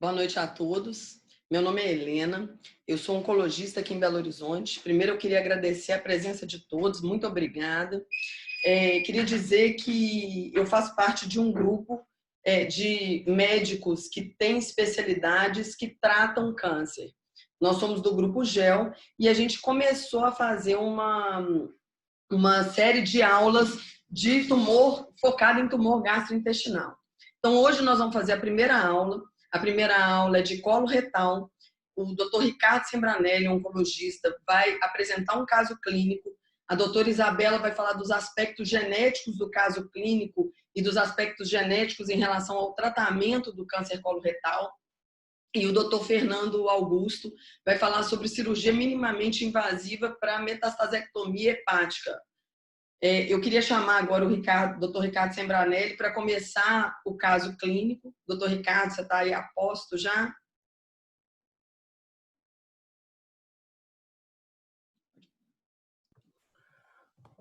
Boa noite a todos. Meu nome é Helena, eu sou oncologista aqui em Belo Horizonte. Primeiro, eu queria agradecer a presença de todos, muito obrigada. Queria dizer que eu faço parte de um grupo de médicos que têm especialidades que tratam câncer. Nós somos do grupo GEL e a gente começou a fazer uma série de aulas de tumor, focada em tumor gastrointestinal. Então, hoje nós vamos fazer a primeira aula. A primeira aula é de colo retal. O Dr. Ricardo Sembranelli, oncologista, vai apresentar um caso clínico. A doutora Isabela vai falar dos aspectos genéticos do caso clínico e dos aspectos genéticos em relação ao tratamento do câncer coloretal. E o doutor Fernando Augusto vai falar sobre cirurgia minimamente invasiva para metastasectomia hepática. Eu queria chamar agora o doutor Ricardo Sembranelli para começar o caso clínico. Doutor Ricardo, você está aí a posto já?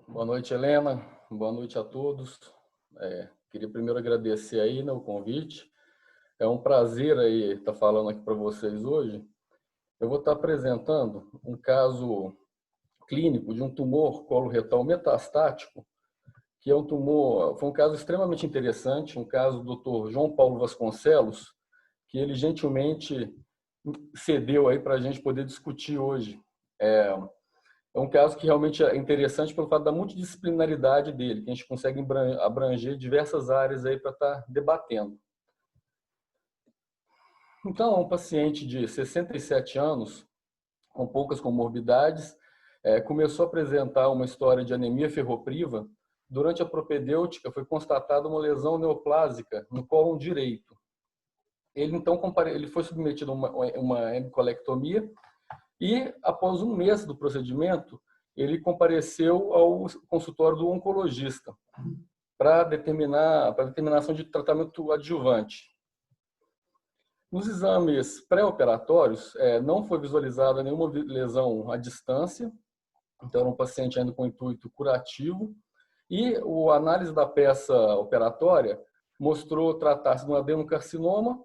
Boa noite, Helena. Boa noite a todos. Queria primeiro agradecer aí, né, o convite. É um prazer aí estar falando aqui para vocês hoje. Eu vou estar apresentando um caso clínico de um tumor coloretal metastático, que é um tumor, foi um caso extremamente interessante, um caso do Dr. João Paulo Vasconcelos, que ele gentilmente cedeu aí para a gente poder discutir hoje. É um caso que realmente é interessante pelo fato da multidisciplinaridade dele, que a gente consegue abranger diversas áreas aí para estar debatendo. Então, um paciente de 67 anos, com poucas comorbidades, começou a apresentar uma história de anemia ferropriva. Durante a propedêutica, foi constatada uma lesão neoplásica no cólon direito. Ele, então, ele foi submetido a uma hemicolectomia e, após um mês do procedimento, ele compareceu ao consultório do oncologista para determinação de tratamento adjuvante. Nos exames pré-operatórios, não foi visualizada nenhuma lesão à distância, então era um paciente ainda com intuito curativo, e a análise da peça operatória mostrou tratar-se de um adenocarcinoma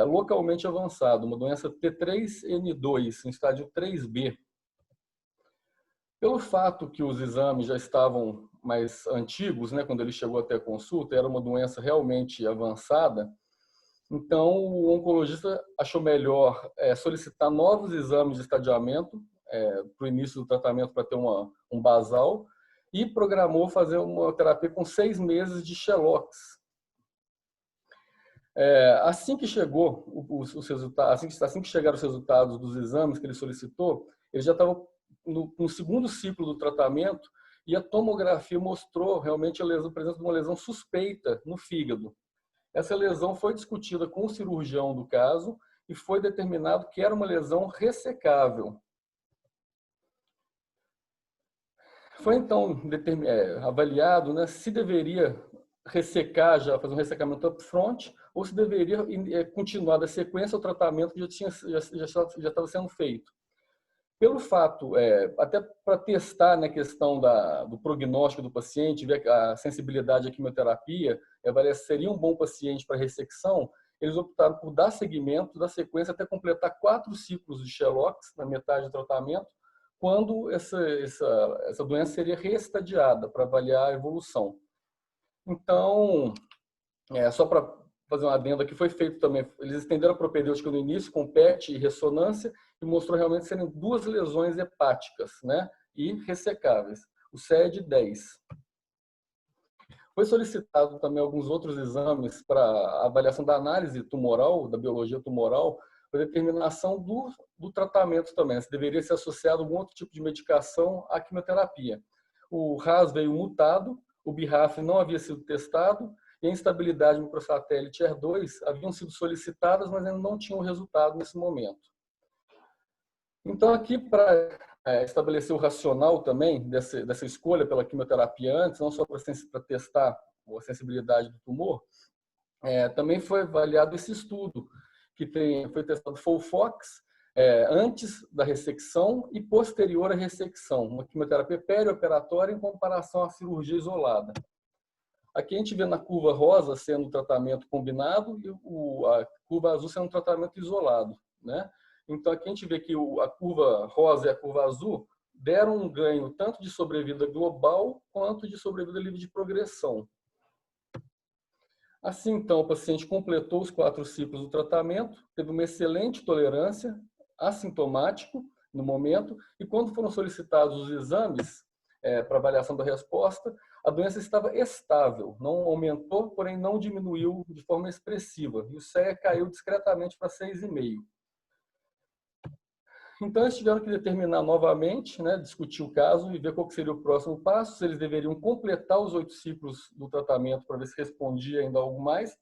localmente avançado, uma doença T3N2, em estágio 3B. Pelo fato que os exames já estavam mais antigos, né, quando ele chegou até a consulta, era uma doença realmente avançada, então o oncologista achou melhor solicitar novos exames de estadiamento para o início do tratamento, para ter um basal, e programou fazer uma terapia com 6 meses de Xelox. Assim que chegou os resultados, assim que chegaram os resultados dos exames que ele solicitou, ele já estava no segundo ciclo do tratamento e a tomografia mostrou realmente a presença de uma lesão suspeita no fígado. Essa lesão foi discutida com o cirurgião do caso e foi determinado que era uma lesão ressecável. Foi então avaliado, né, se deveria ressecar, já fazer um ressecamento upfront, ou se deveria continuar da sequência o tratamento que já estava sendo feito. Pelo fato, até para testar na questão do prognóstico do paciente, ver a sensibilidade à quimioterapia, avaliar se seria um bom paciente para ressecção, eles optaram por dar seguimento da sequência até completar 4 ciclos de Xelox na metade do tratamento, quando essa doença seria reestadiada para avaliar a evolução. Então, só para fazer uma adenda aqui, foi feito também, eles estenderam a propedêutica no início com PET e ressonância e mostrou realmente serem 2 lesões hepáticas, né, e ressecáveis, o CED-10. Foi solicitado também alguns outros exames para avaliação da análise tumoral, da biologia tumoral, para determinação do tratamento também, se deveria ser associado a algum outro tipo de medicação à quimioterapia. O RAS veio mutado, o BRAF não havia sido testado, e a instabilidade microsatélite ER2 haviam sido solicitadas, mas ainda não tinham resultado nesse momento. Então, aqui, para estabelecer o racional também dessa escolha pela quimioterapia antes, não só para testar a sensibilidade do tumor, também foi avaliado esse estudo, que foi testado FOLFOX antes da ressecção e posterior à ressecção, uma quimioterapia perioperatória em comparação à cirurgia isolada. Aqui a gente vê na curva rosa sendo um tratamento combinado e a curva azul sendo um tratamento isolado, né? Então aqui a gente vê que a curva rosa e a curva azul deram um ganho tanto de sobrevida global quanto de sobrevida livre de progressão. Assim, então, o paciente completou os 4 ciclos do tratamento, teve uma excelente tolerância, assintomático no momento, e quando foram solicitados os exames para avaliação da resposta, a doença estava estável, não aumentou, porém não diminuiu de forma expressiva, e o CEA caiu discretamente para 6,5. Então, eles tiveram que determinar novamente, né, discutir o caso e ver qual que seria o próximo passo, se eles deveriam completar os 8 ciclos do tratamento para ver se respondia ainda algo mais,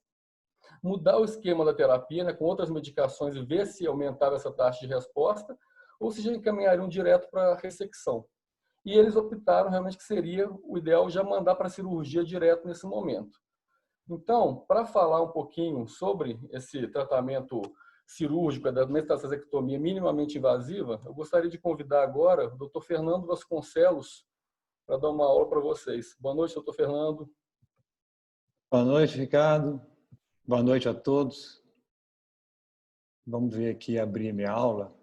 mudar o esquema da terapia, né, com outras medicações e ver se aumentava essa taxa de resposta, ou se já encaminhariam direto para a ressecção. E eles optaram realmente que seria o ideal já mandar para a cirurgia direto nesse momento. Então, para falar um pouquinho sobre esse tratamento cirúrgica da metastasectomia minimamente invasiva, eu gostaria de convidar agora o Dr. Fernando Vasconcelos para dar uma aula para vocês. Boa noite, Dr. Fernando. Boa noite, Ricardo. Boa noite a todos. Vamos ver aqui, abrir minha aula.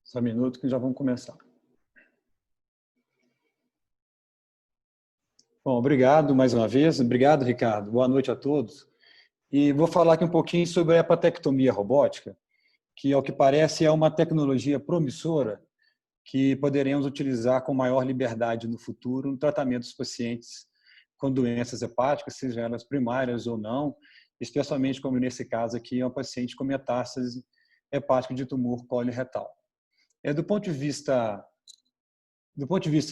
Só um minuto que já vamos começar. Bom, obrigado mais uma vez. Obrigado, Ricardo. Boa noite a todos. E vou falar aqui um pouquinho sobre a hepatectomia robótica, que, ao que parece, é uma tecnologia promissora que poderemos utilizar com maior liberdade no futuro no tratamento dos pacientes com doenças hepáticas, sejam elas primárias ou não, especialmente como nesse caso aqui é um paciente com metástase hepática de tumor coloretal. Do ponto de vista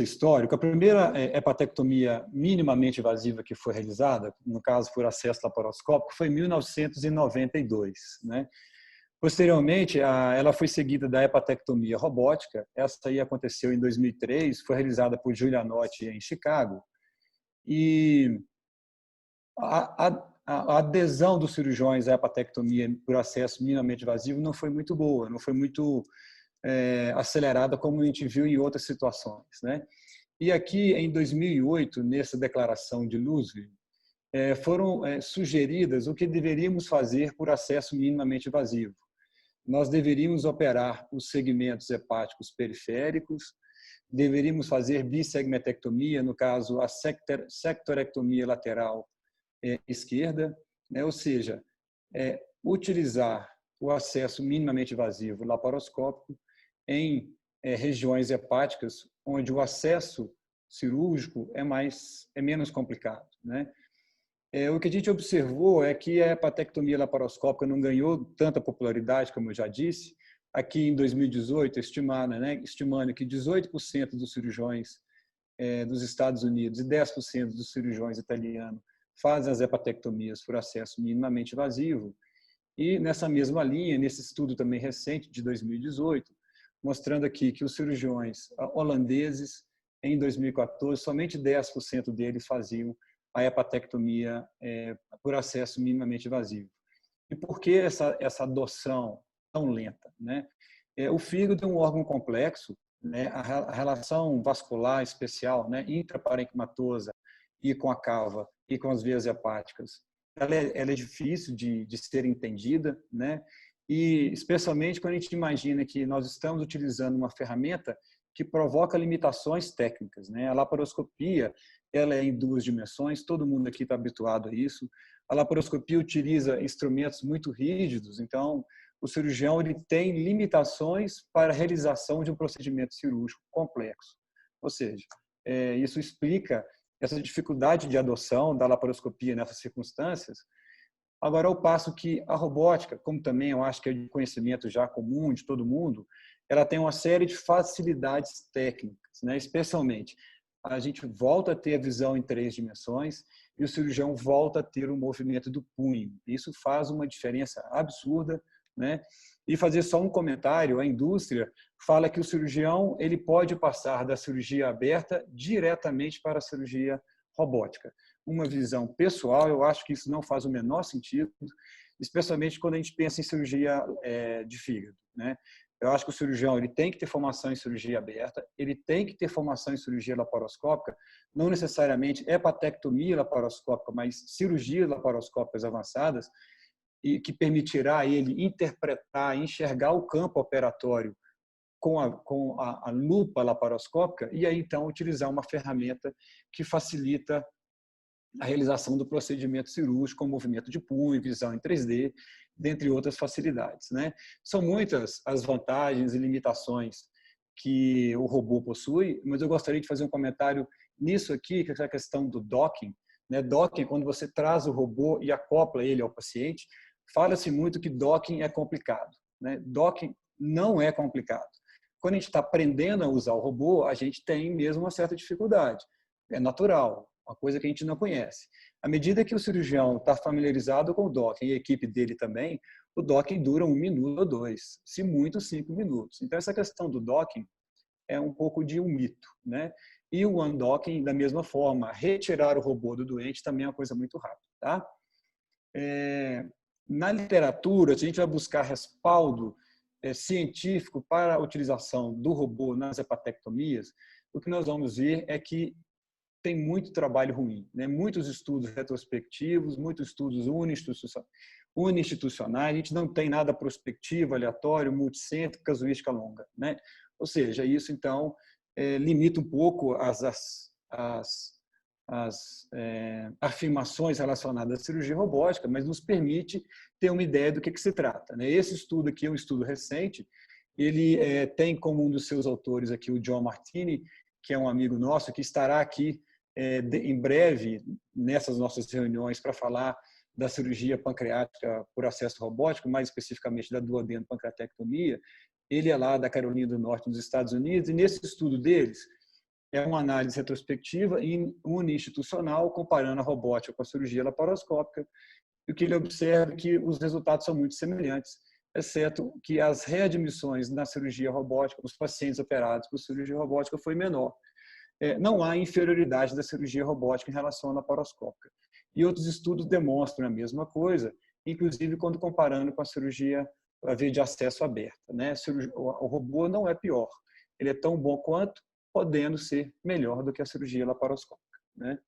histórico, a primeira hepatectomia minimamente invasiva que foi realizada, no caso por acesso laparoscópico, foi em 1992, né? Posteriormente, ela foi seguida da hepatectomia robótica. Essa aí aconteceu em 2003, foi realizada por Giulianotti em Chicago. E a adesão dos cirurgiões à hepatectomia por acesso minimamente invasivo não foi muito boa, não foi muito acelerada como a gente viu em outras situações, né? E aqui, em 2008, nessa declaração de Lusvi, foram sugeridas o que deveríamos fazer por acesso minimamente invasivo. Nós deveríamos operar os segmentos hepáticos periféricos, deveríamos fazer bissegmentectomia, no caso, a sectorectomia lateral esquerda, né? Ou seja, utilizar o acesso minimamente invasivo laparoscópico em regiões hepáticas onde o acesso cirúrgico é menos complicado, né? O que a gente observou é que a hepatectomia laparoscópica não ganhou tanta popularidade, como eu já disse. Aqui em 2018, estimando que 18% dos cirurgiões dos Estados Unidos e 10% dos cirurgiões italianos fazem as hepatectomias por acesso minimamente invasivo. E nessa mesma linha, nesse estudo também recente de 2018, mostrando aqui que os cirurgiões holandeses, em 2014, somente 10% deles faziam a hepatectomia por acesso minimamente invasivo. E por que essa adoção tão lenta, né? O fígado é um órgão complexo, né? A relação vascular especial, né, intraparenquimatosa e com a cava e com as vias hepáticas, ela é difícil de ser entendida, né? E especialmente quando a gente imagina que nós estamos utilizando uma ferramenta que provoca limitações técnicas, né? A laparoscopia, ela é em 2 dimensões, todo mundo aqui está habituado a isso. A laparoscopia utiliza instrumentos muito rígidos, então o cirurgião ele tem limitações para a realização de um procedimento cirúrgico complexo. Ou seja, isso explica essa dificuldade de adoção da laparoscopia nessas circunstâncias. Agora, ao passo que a robótica, como também eu acho que é de conhecimento já comum de todo mundo, ela tem uma série de facilidades técnicas, né? Especialmente, a gente volta a ter a visão em 3 dimensões e o cirurgião volta a ter o movimento do punho. Isso faz uma diferença absurda, né? E fazer só um comentário, a indústria fala que o cirurgião ele pode passar da cirurgia aberta diretamente para a cirurgia robótica. Uma visão pessoal, eu acho que isso não faz o menor sentido, especialmente quando a gente pensa em cirurgia de fígado, né? Eu acho que o cirurgião ele tem que ter formação em cirurgia aberta, ele tem que ter formação em cirurgia laparoscópica, não necessariamente hepatectomia laparoscópica, mas cirurgias laparoscópicas avançadas, e que permitirá a ele interpretar, enxergar o campo operatório com a lupa laparoscópica e aí então utilizar uma ferramenta que facilita a realização do procedimento cirúrgico com movimento de punho, visão em 3D, dentre outras facilidades, né? São muitas as vantagens e limitações que o robô possui, mas eu gostaria de fazer um comentário nisso aqui, que é a questão do docking, né? Docking, quando você traz o robô e acopla ele ao paciente, fala-se muito que docking é complicado, né? Docking não é complicado. Quando a gente está aprendendo a usar o robô, a gente tem mesmo uma certa dificuldade. É natural, uma coisa que a gente não conhece. À medida que o cirurgião está familiarizado com o docking e a equipe dele também, o docking dura 1 minuto ou 2, se muito 5 minutos. Então, essa questão do docking é um pouco de um mito, né? E o undocking, da mesma forma, retirar o robô do doente também é uma coisa muito rápida, tá? Na literatura, se a gente vai buscar respaldo científico para a utilização do robô nas hepatectomias, o que nós vamos ver é que tem muito trabalho ruim, né? Muitos estudos retrospectivos, muitos estudos uninstitucionais, a gente não tem nada prospectivo, aleatório, multicêntrico, casuística longa, né? Ou seja, isso então limita um pouco as afirmações relacionadas à cirurgia robótica, mas nos permite ter uma ideia do que se trata, né? Esse estudo aqui é um estudo recente, ele tem como um dos seus autores aqui o John Martini, que é um amigo nosso, que estará aqui em breve nessas nossas reuniões para falar da cirurgia pancreática por acesso robótico, mais especificamente da duodeno-pancreatectomia. Ele é lá da Carolina do Norte, nos Estados Unidos, e nesse estudo deles é uma análise retrospectiva e uninstitucional comparando a robótica com a cirurgia laparoscópica, e o que ele observa é que os resultados são muito semelhantes, exceto que as readmissões na cirurgia robótica, os pacientes operados por cirurgia robótica, foi menor. Não há inferioridade da cirurgia robótica em relação à laparoscópica. E outros estudos demonstram a mesma coisa, inclusive quando comparando com a cirurgia via de acesso aberta, né? O robô não é pior, ele é tão bom quanto, podendo ser melhor do que a cirurgia laparoscópica, né?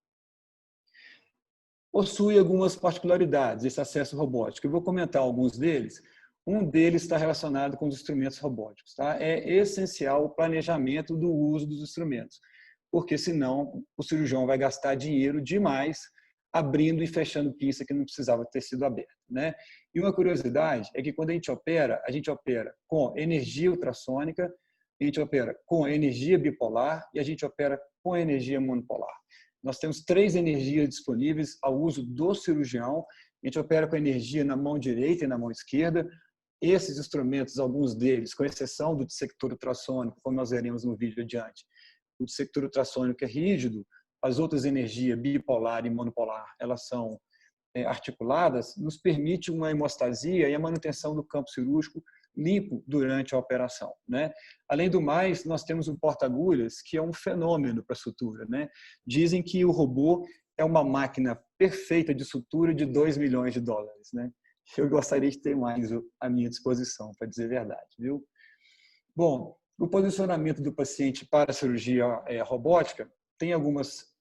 Possui algumas particularidades esse acesso robótico. Eu vou comentar alguns deles. Um deles está relacionado com os instrumentos robóticos, tá? É essencial o planejamento do uso dos instrumentos, porque senão o cirurgião vai gastar dinheiro demais abrindo e fechando pinça que não precisava ter sido aberta, né? E uma curiosidade é que quando a gente opera com energia ultrassônica, a gente opera com energia bipolar e a gente opera com energia monopolar. Nós temos 3 energias disponíveis ao uso do cirurgião. A gente opera com energia na mão direita e na mão esquerda. Esses instrumentos, alguns deles, com exceção do dissector ultrassônico, como nós veremos no vídeo adiante, o dissector ultrassônico é rígido, as outras energias, bipolar e monopolar, elas são articuladas, nos permite uma hemostasia e a manutenção do campo cirúrgico limpo durante a operação, né? Além do mais, nós temos um porta-agulhas, que é um fenômeno para a sutura, né? Dizem que o robô é uma máquina perfeita de sutura de $2 milhões, né? Eu gostaria de ter mais à minha disposição, para dizer a verdade, viu? Bom, o posicionamento do paciente para a cirurgia robótica tem algumas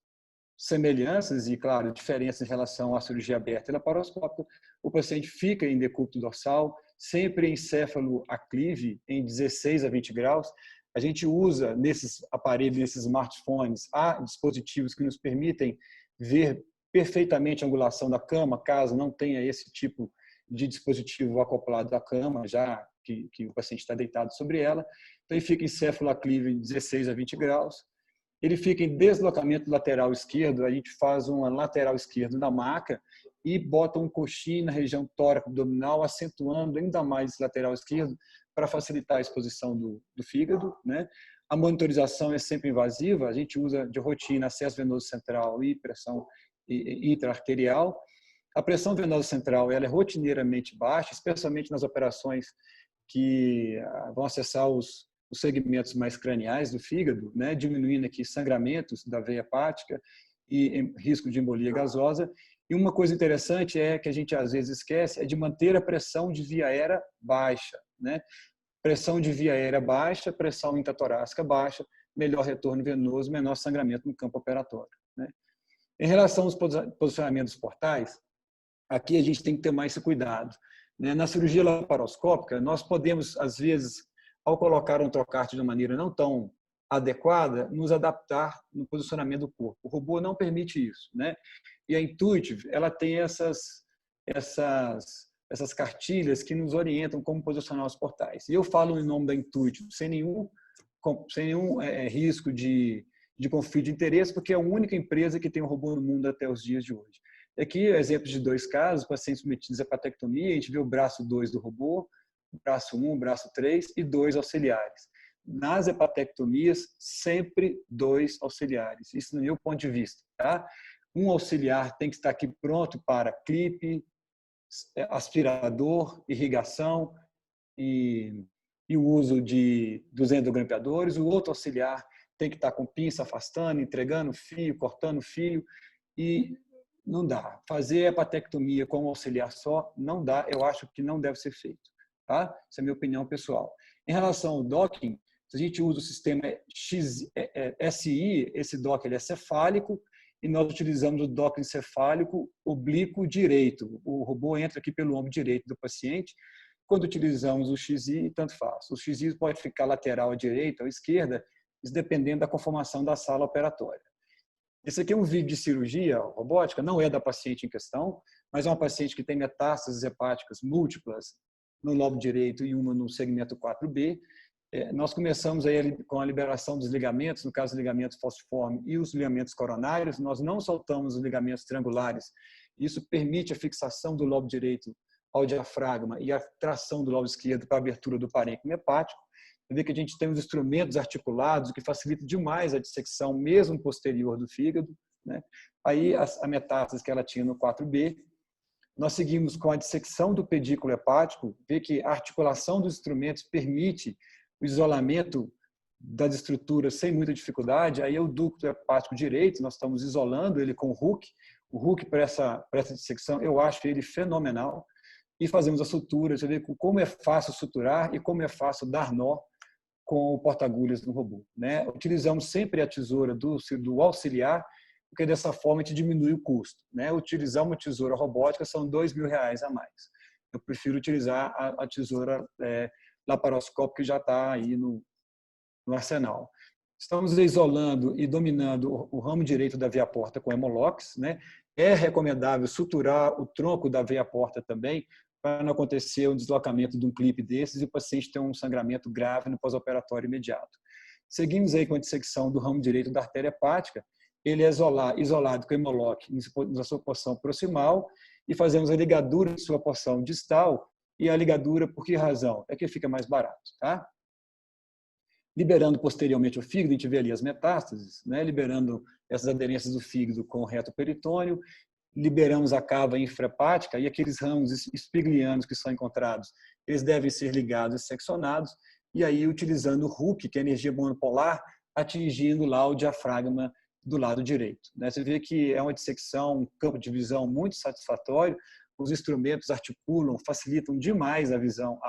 semelhanças e, claro, diferenças em relação à cirurgia aberta e laparoscópica. O paciente fica em decúbito dorsal, sempre em encéfalo aclive, em 16 a 20 graus. A gente usa nesses aparelhos, nesses smartphones, há dispositivos que nos permitem ver perfeitamente a angulação da cama, caso não tenha esse tipo de dispositivo acoplado à cama, já que o paciente está deitado sobre ela. Então, ele fica em encéfalo aclive em 16 a 20 graus. Ele fica em deslocamento lateral esquerdo, a gente faz uma lateral esquerdo na maca e bota um coxinho na região tóraco-abdominal, acentuando ainda mais esse lateral esquerdo para facilitar a exposição do fígado, né? A monitorização é sempre invasiva, a gente usa de rotina acesso venoso central e pressão intraarterial. A pressão venosa central ela é rotineiramente baixa, especialmente nas operações que vão acessar os segmentos mais craniais do fígado, né, diminuindo aqui sangramentos da veia hepática e risco de embolia gasosa. E uma coisa interessante que a gente às vezes esquece é de manter a pressão de via aérea baixa, né? pressão de via aérea baixa, pressão intratorácica baixa, melhor retorno venoso, menor sangramento no campo operatório, né? Em relação aos posicionamentos portais, aqui a gente tem que ter mais esse cuidado, né? Na cirurgia laparoscópica, nós podemos, às vezes, ao colocar um trocarte de uma maneira não tão adequada, nos adaptar no posicionamento do corpo. O robô não permite isso, né? E a Intuitive, ela tem essas cartilhas que nos orientam como posicionar os portais. E eu falo em nome da Intuitive, sem nenhum risco de conflito de interesse, porque é a única empresa que tem um robô no mundo até os dias de hoje. Aqui, exemplos de 2 casos, pacientes submetidos à hepatectomia, a gente vê o braço 2 do robô, braço 1, braço 3 e 2 auxiliares. Nas hepatectomias, sempre 2 auxiliares. Isso no meu ponto de vista, tá? Um auxiliar tem que estar aqui pronto para clipe, aspirador, irrigação e o uso dos endogrampeadores. O outro auxiliar tem que estar com pinça afastando, entregando fio, cortando fio, e não dá. Fazer hepatectomia com um auxiliar só não dá, eu acho que não deve ser feito, tá? Essa é a minha opinião pessoal. Em relação ao docking, se a gente usa o sistema SI, esse docking ele é cefálico, e nós utilizamos o docking cefálico oblíquo direito. O robô entra aqui pelo ombro direito do paciente. Quando utilizamos o XI, tanto faz. O XI pode ficar lateral à direita ou à esquerda, isso dependendo da conformação da sala operatória. Esse aqui é um vídeo de cirurgia robótica, não é da paciente em questão, mas é uma paciente que tem metástases hepáticas múltiplas no lobo direito e uma no segmento 4B. Nós começamos aí com a liberação dos ligamentos, no caso, os ligamentos falciforme e os ligamentos coronários. Nós não soltamos os ligamentos triangulares. Isso permite a fixação do lobo direito ao diafragma e a tração do lobo esquerdo para a abertura do parênquima hepático. Você vê que a gente tem os instrumentos articulados, o que facilita demais a dissecção, mesmo posterior do fígado, né? Aí a metástase que ela tinha no 4B. Nós seguimos com a dissecção do pedículo hepático, vê que a articulação dos instrumentos permite o isolamento das estruturas sem muita dificuldade. Aí é o ducto hepático direito, nós estamos isolando ele com o Huck. O Huck para essa dissecção, eu acho ele fenomenal. E fazemos a sutura, você vê como é fácil suturar e como é fácil dar nó com o porta-agulhas no robô, né? Utilizamos sempre a tesoura do auxiliar, porque dessa forma a gente diminui o custo, né? Utilizar uma tesoura robótica são R$2.000 a mais. Eu prefiro utilizar a tesoura laparoscópica que já está aí no arsenal. Estamos isolando e dominando o ramo direito da veia porta com Hemolox, né? É recomendável suturar o tronco da veia porta também, para não acontecer um deslocamento de um clipe desses e o paciente ter um sangramento grave no pós-operatório imediato. Seguimos aí com a dissecção do ramo direito da artéria hepática. Ele é isolado com Hemolox na sua porção proximal e fazemos a ligadura em sua porção distal. E a ligadura, por que razão? É que fica mais barato, tá? Liberando posteriormente o fígado, a gente vê ali as metástases, né? Liberando essas aderências do fígado com o reto peritônio, liberamos a cava infrahepática e aqueles ramos espiglianos que são encontrados, eles devem ser ligados e seccionados, e aí utilizando o Huck, que é a energia monopolar, atingindo lá o diafragma do lado direito, né? Você vê que é uma dissecção, um campo de visão muito satisfatório, os instrumentos articulam, facilitam demais a visão,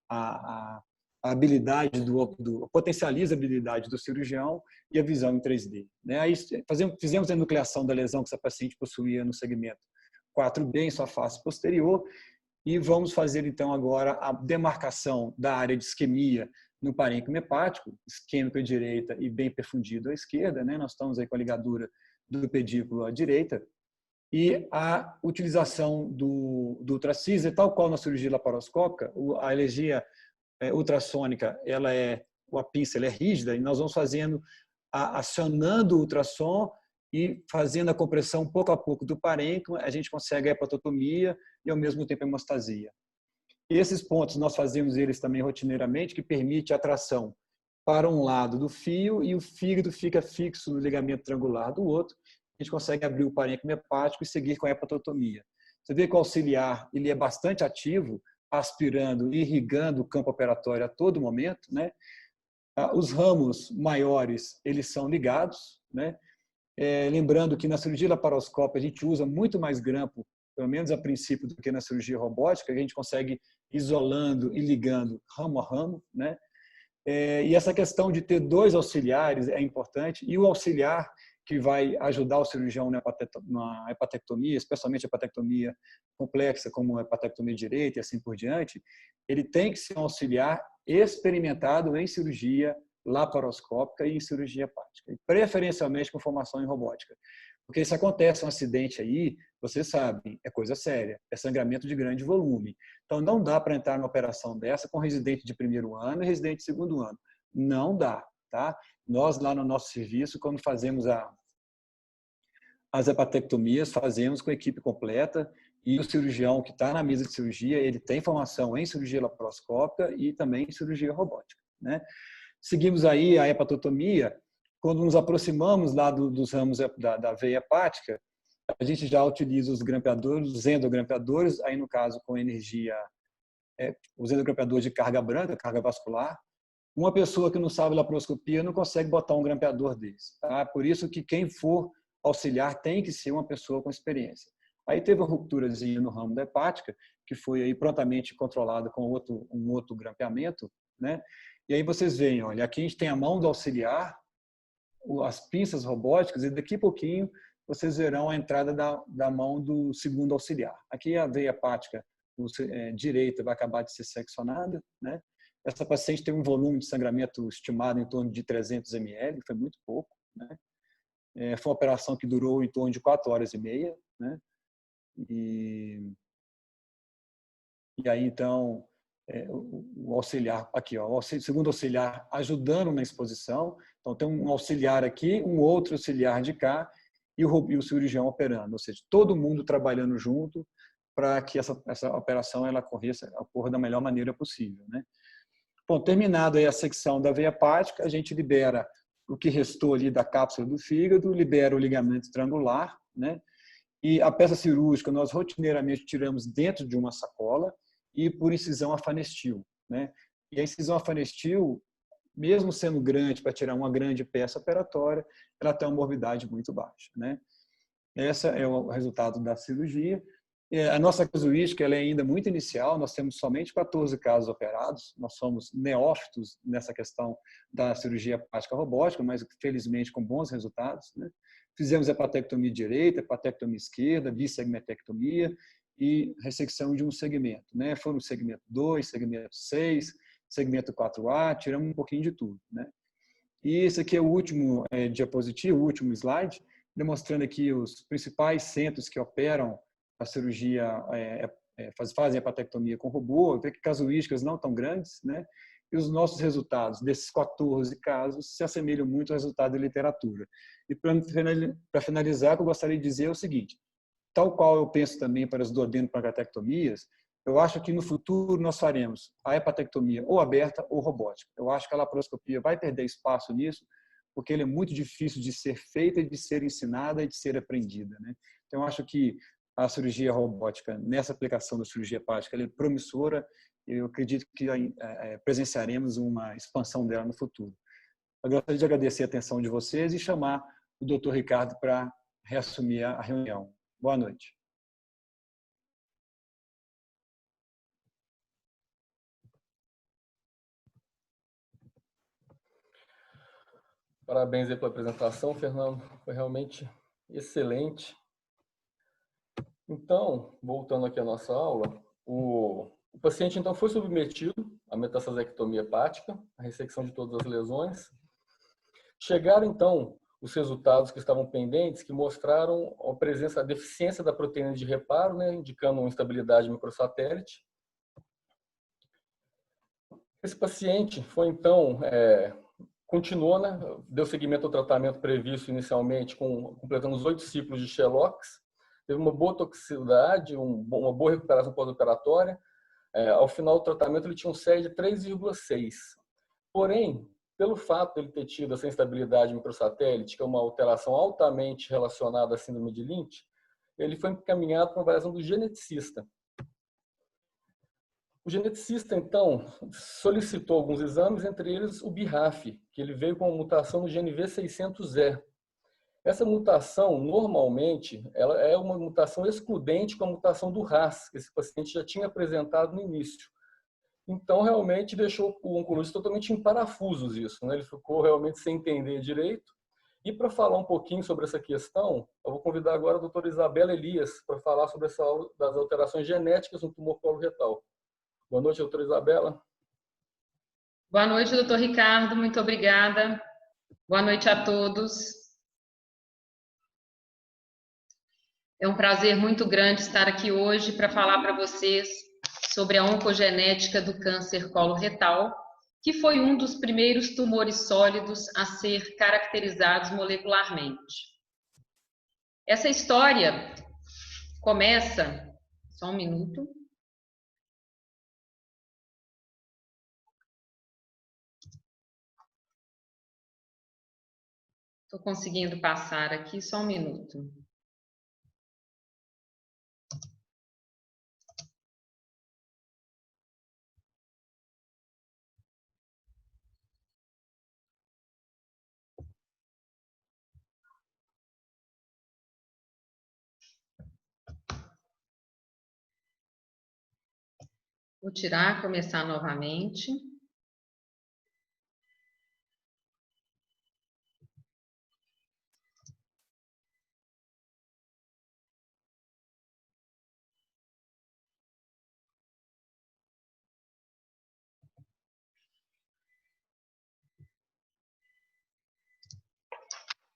a habilidade potencializa a habilidade do cirurgião e a visão em 3D. Né? Aí fizemos a enucleação da lesão que essa paciente possuía no segmento 4B em sua face posterior e vamos fazer então agora a demarcação da área de isquemia no parênquima hepático, isquêmico à direita e bem perfundido à esquerda, né? Nós estamos aí com a ligadura do pedículo à direita e a utilização do ultracísio, tal qual na cirurgia laparoscópica, a alergia ultrassônica, a pinça ela é rígida e nós vamos fazendo, acionando o ultrassom e fazendo a compressão pouco a pouco do parênquima, a gente consegue a hepatotomia e ao mesmo tempo a hemostasia. E esses pontos nós fazemos eles também rotineiramente, que permite a tração para um lado do fio e o fígado fica fixo no ligamento triangular do outro. A gente consegue abrir o parênquima hepático e seguir com a hepatotomia. Você vê que o auxiliar ele é bastante ativo, aspirando e irrigando o campo operatório a todo momento, né? Os ramos maiores, eles são ligados, né? Lembrando que na cirurgia laparoscópica a gente usa muito mais grampo pelo menos a princípio, do que na cirurgia robótica, que a gente consegue isolando e ligando ramo a ramo, né? E essa questão de ter 2 auxiliares é importante, e o auxiliar que vai ajudar o cirurgião na hepatectomia, especialmente a hepatectomia complexa, como a hepatectomia direita e assim por diante, ele tem que ser um auxiliar experimentado em cirurgia laparoscópica e em cirurgia hepática, e preferencialmente com formação em robótica. Porque se acontece um acidente aí, vocês sabem, é coisa séria, é sangramento de grande volume. Então, não dá para entrar numa operação dessa com residente de 1º ano e residente de 2º ano. Não dá, tá? Nós, lá no nosso serviço, quando fazemos as hepatectomias, fazemos com a equipe completa, e o cirurgião que está na mesa de cirurgia, ele tem formação em cirurgia laparoscópica e também em cirurgia robótica, né? Seguimos aí a hepatotomia. Quando nos aproximamos lá dos ramos da veia hepática, a gente já utiliza os grampeadores, os endogrampeadores, aí no caso com energia, os endogrampeadores de carga branca, carga vascular. Uma pessoa que não sabe laparoscopia não consegue botar um grampeador desse, tá? Por isso que quem for auxiliar tem que ser uma pessoa com experiência. Aí teve uma rupturazinha no ramo da hepática, que foi aí prontamente controlada com um outro grampeamento, né? E aí vocês veem, olha, aqui a gente tem a mão do auxiliar, as pinças robóticas, e daqui a pouquinho vocês verão a entrada da mão do 2º auxiliar. Aqui a veia hepática direita vai acabar de ser seccionada, né? Essa paciente tem um volume de sangramento estimado em torno de 300 ml, foi muito pouco, né? Foi uma operação que durou em torno de 4 horas e meia, né? E aí, então, o auxiliar aqui, ó, o 2º auxiliar ajudando na exposição. Então, tem um auxiliar aqui, um outro auxiliar de cá e o cirurgião operando. Ou seja, todo mundo trabalhando junto para que essa operação ela ocorra da melhor maneira possível, né? Bom, terminado aí a secção da veia hepática, a gente libera o que restou ali da cápsula do fígado, libera o ligamento estrangular, né? E a peça cirúrgica nós rotineiramente tiramos dentro de uma sacola e por incisão afanestil, né? E a incisão afanestil, mesmo sendo grande para tirar uma grande peça operatória, ela tem uma morbidade muito baixa, né? Esse é o resultado da cirurgia. A nossa casuística ela é ainda muito inicial, nós temos somente 14 casos operados, nós somos neófitos nessa questão da cirurgia hepática robótica, mas felizmente com bons resultados, né? Fizemos hepatectomia direita, hepatectomia esquerda, bissegmentectomia e ressecção de um segmento, né? Foi no segmento 2, segmento 6, segmento 4A, tiramos um pouquinho de tudo, né? E esse aqui é o último diapositivo, o último slide, demonstrando aqui os principais centros que operam a cirurgia, fazem hepatectomia com robô, vê que casuísticas não tão grandes, né? E os nossos resultados desses 14 casos se assemelham muito ao resultado da literatura. E para finalizar, o que eu gostaria de dizer é o seguinte, tal qual eu penso também para as duodenopancreatectomias, eu acho que no futuro nós faremos a hepatectomia ou aberta ou robótica. Eu acho que a laparoscopia vai perder espaço nisso, porque ele é muito difícil de ser feita, de ser ensinada e de ser aprendida, né? Então, eu acho que a cirurgia robótica, nessa aplicação da cirurgia hepática, ela é promissora e eu acredito que presenciaremos uma expansão dela no futuro. Eu gostaria de agradecer a atenção de vocês e chamar o Dr. Ricardo para reassumir a reunião. Boa noite. Parabéns aí pela apresentação, Fernando. Foi realmente excelente. Então, voltando aqui à nossa aula, o paciente então foi submetido à metastasectomia hepática, a ressecção de todas as lesões. Chegaram então os resultados que estavam pendentes, que mostraram a deficiência da proteína de reparo, né, indicando uma instabilidade microsatélite. Esse paciente foi então continuou, né, deu seguimento ao tratamento previsto inicialmente, completando os 8 ciclos de Shellox. Teve uma boa toxicidade, uma boa recuperação pós-operatória. Ao final do tratamento, ele tinha um CER de 3,6. Porém, pelo fato de ele ter tido essa instabilidade microsatélite, que é uma alteração altamente relacionada à síndrome de Lynch, ele foi encaminhado para uma avaliação do geneticista. O geneticista, então, solicitou alguns exames, entre eles o BRAF, que ele veio com uma mutação no gene V600E. Essa mutação, normalmente, ela é uma mutação excludente com a mutação do RAS, que esse paciente já tinha apresentado no início. Então, realmente, deixou o oncologista totalmente em parafusos isso, né? Ele ficou realmente sem entender direito. E para falar um pouquinho sobre essa questão, eu vou convidar agora a doutora Isabela Elias para falar sobre essa aula das alterações genéticas no tumor coloretal. Boa noite, doutora Isabela. Boa noite, doutor Ricardo. Muito obrigada. Boa noite a todos. É um prazer muito grande estar aqui hoje para falar para vocês sobre a oncogenética do câncer coloretal, que foi um dos primeiros tumores sólidos a ser caracterizados molecularmente. Essa história começa... Só um minuto. Estou conseguindo passar aqui, só um minuto. Vou tirar, começar novamente.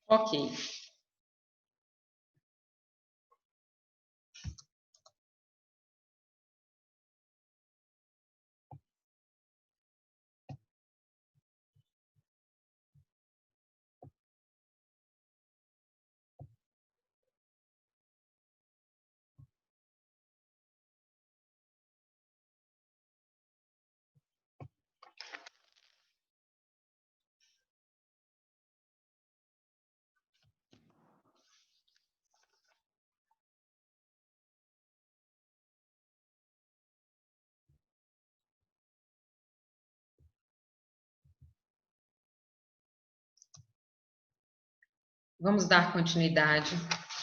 Ok. Vamos dar continuidade.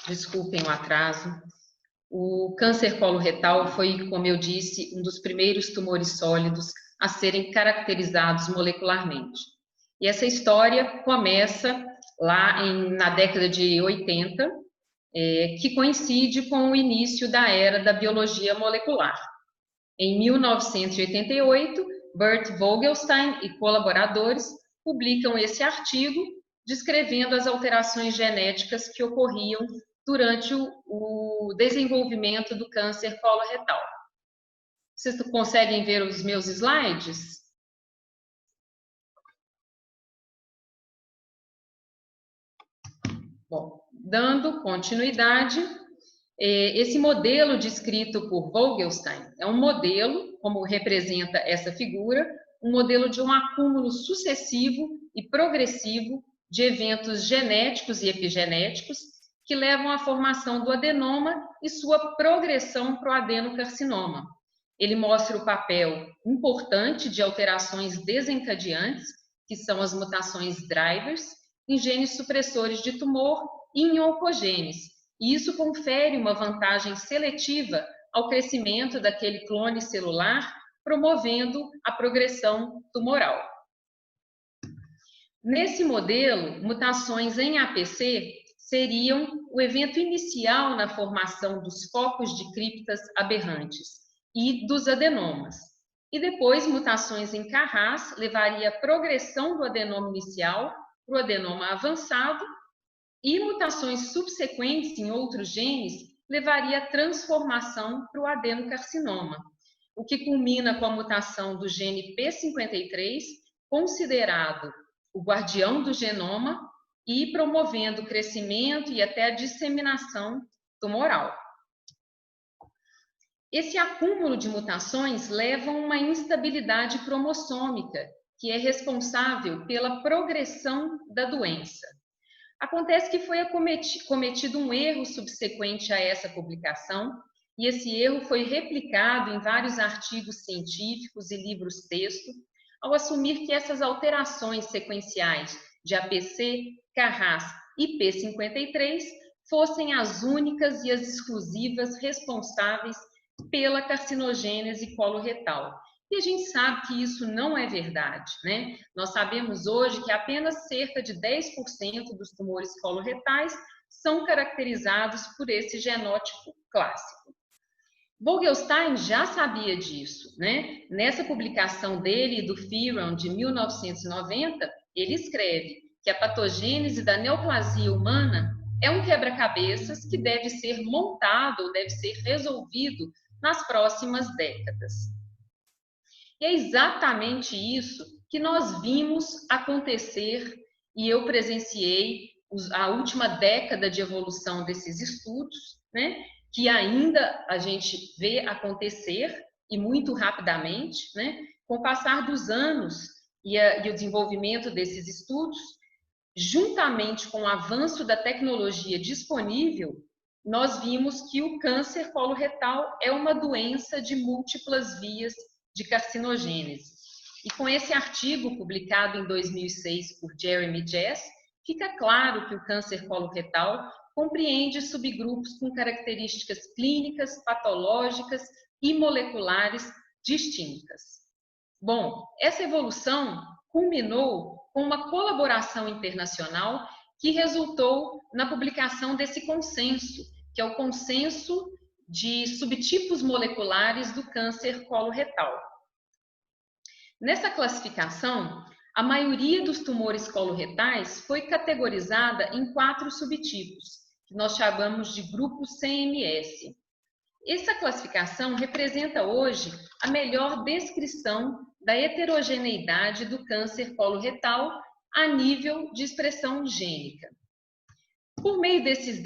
Desculpem o atraso. O câncer coloretal foi, como eu disse, um dos primeiros tumores sólidos a serem caracterizados molecularmente. E essa história começa lá na década de 80, que coincide com o início da era da biologia molecular. Em 1988, Bert Vogelstein e colaboradores publicam esse artigo descrevendo as alterações genéticas que ocorriam durante o desenvolvimento do câncer coloretal. Vocês conseguem ver os meus slides? Bom, dando continuidade, esse modelo descrito por Vogelstein é um modelo, como representa essa figura, um modelo de um acúmulo sucessivo e progressivo de eventos genéticos e epigenéticos que levam à formação do adenoma e sua progressão para o adenocarcinoma. Ele mostra o papel importante de alterações desencadeantes, que são as mutações drivers, em genes supressores de tumor e em oncogenes. E isso confere uma vantagem seletiva ao crescimento daquele clone celular, promovendo a progressão tumoral. Nesse modelo, mutações em APC seriam o evento inicial na formação dos focos de criptas aberrantes e dos adenomas. E depois, mutações em KRAS levaria à progressão do adenoma inicial para o adenoma avançado, e mutações subsequentes em outros genes levaria à transformação para o adenocarcinoma, o que culmina com a mutação do gene P53, considerado o guardião do genoma e promovendo o crescimento e até a disseminação tumoral. Esse acúmulo de mutações leva a uma instabilidade cromossômica, que é responsável pela progressão da doença. Acontece que foi cometido um erro subsequente a essa publicação, e esse erro foi replicado em vários artigos científicos e livros-texto, ao assumir que essas alterações sequenciais de APC, KRAS e P53 fossem as únicas e as exclusivas responsáveis pela carcinogênese coloretal. E a gente sabe que isso não é verdade, né? Nós sabemos hoje que apenas cerca de 10% dos tumores coloretais são caracterizados por esse genótipo clássico. Vogelstein já sabia disso, né? Nessa publicação dele, do Fearon, de 1990, ele escreve que a patogênese da neoplasia humana é um quebra-cabeças que deve ser montado ou deve ser resolvido nas próximas décadas. E é exatamente isso que nós vimos acontecer e eu presenciei a última década de evolução desses estudos, né? Que ainda a gente vê acontecer e muito rapidamente, né? Com o passar dos anos e o desenvolvimento desses estudos, juntamente com o avanço da tecnologia disponível, nós vimos que o câncer coloretal é uma doença de múltiplas vias de carcinogênese. E com esse artigo publicado em 2006 por Jeremy Jess, fica claro que o câncer coloretal compreende subgrupos com características clínicas, patológicas e moleculares distintas. Bom, essa evolução culminou com uma colaboração internacional que resultou na publicação desse consenso, que é o consenso de subtipos moleculares do câncer coloretal. Nessa classificação, a maioria dos tumores coloretais foi categorizada em 4 subtipos, que nós chamamos de grupo CMS. Essa classificação representa hoje a melhor descrição da heterogeneidade do câncer coloretal a nível de expressão gênica. Por meio desse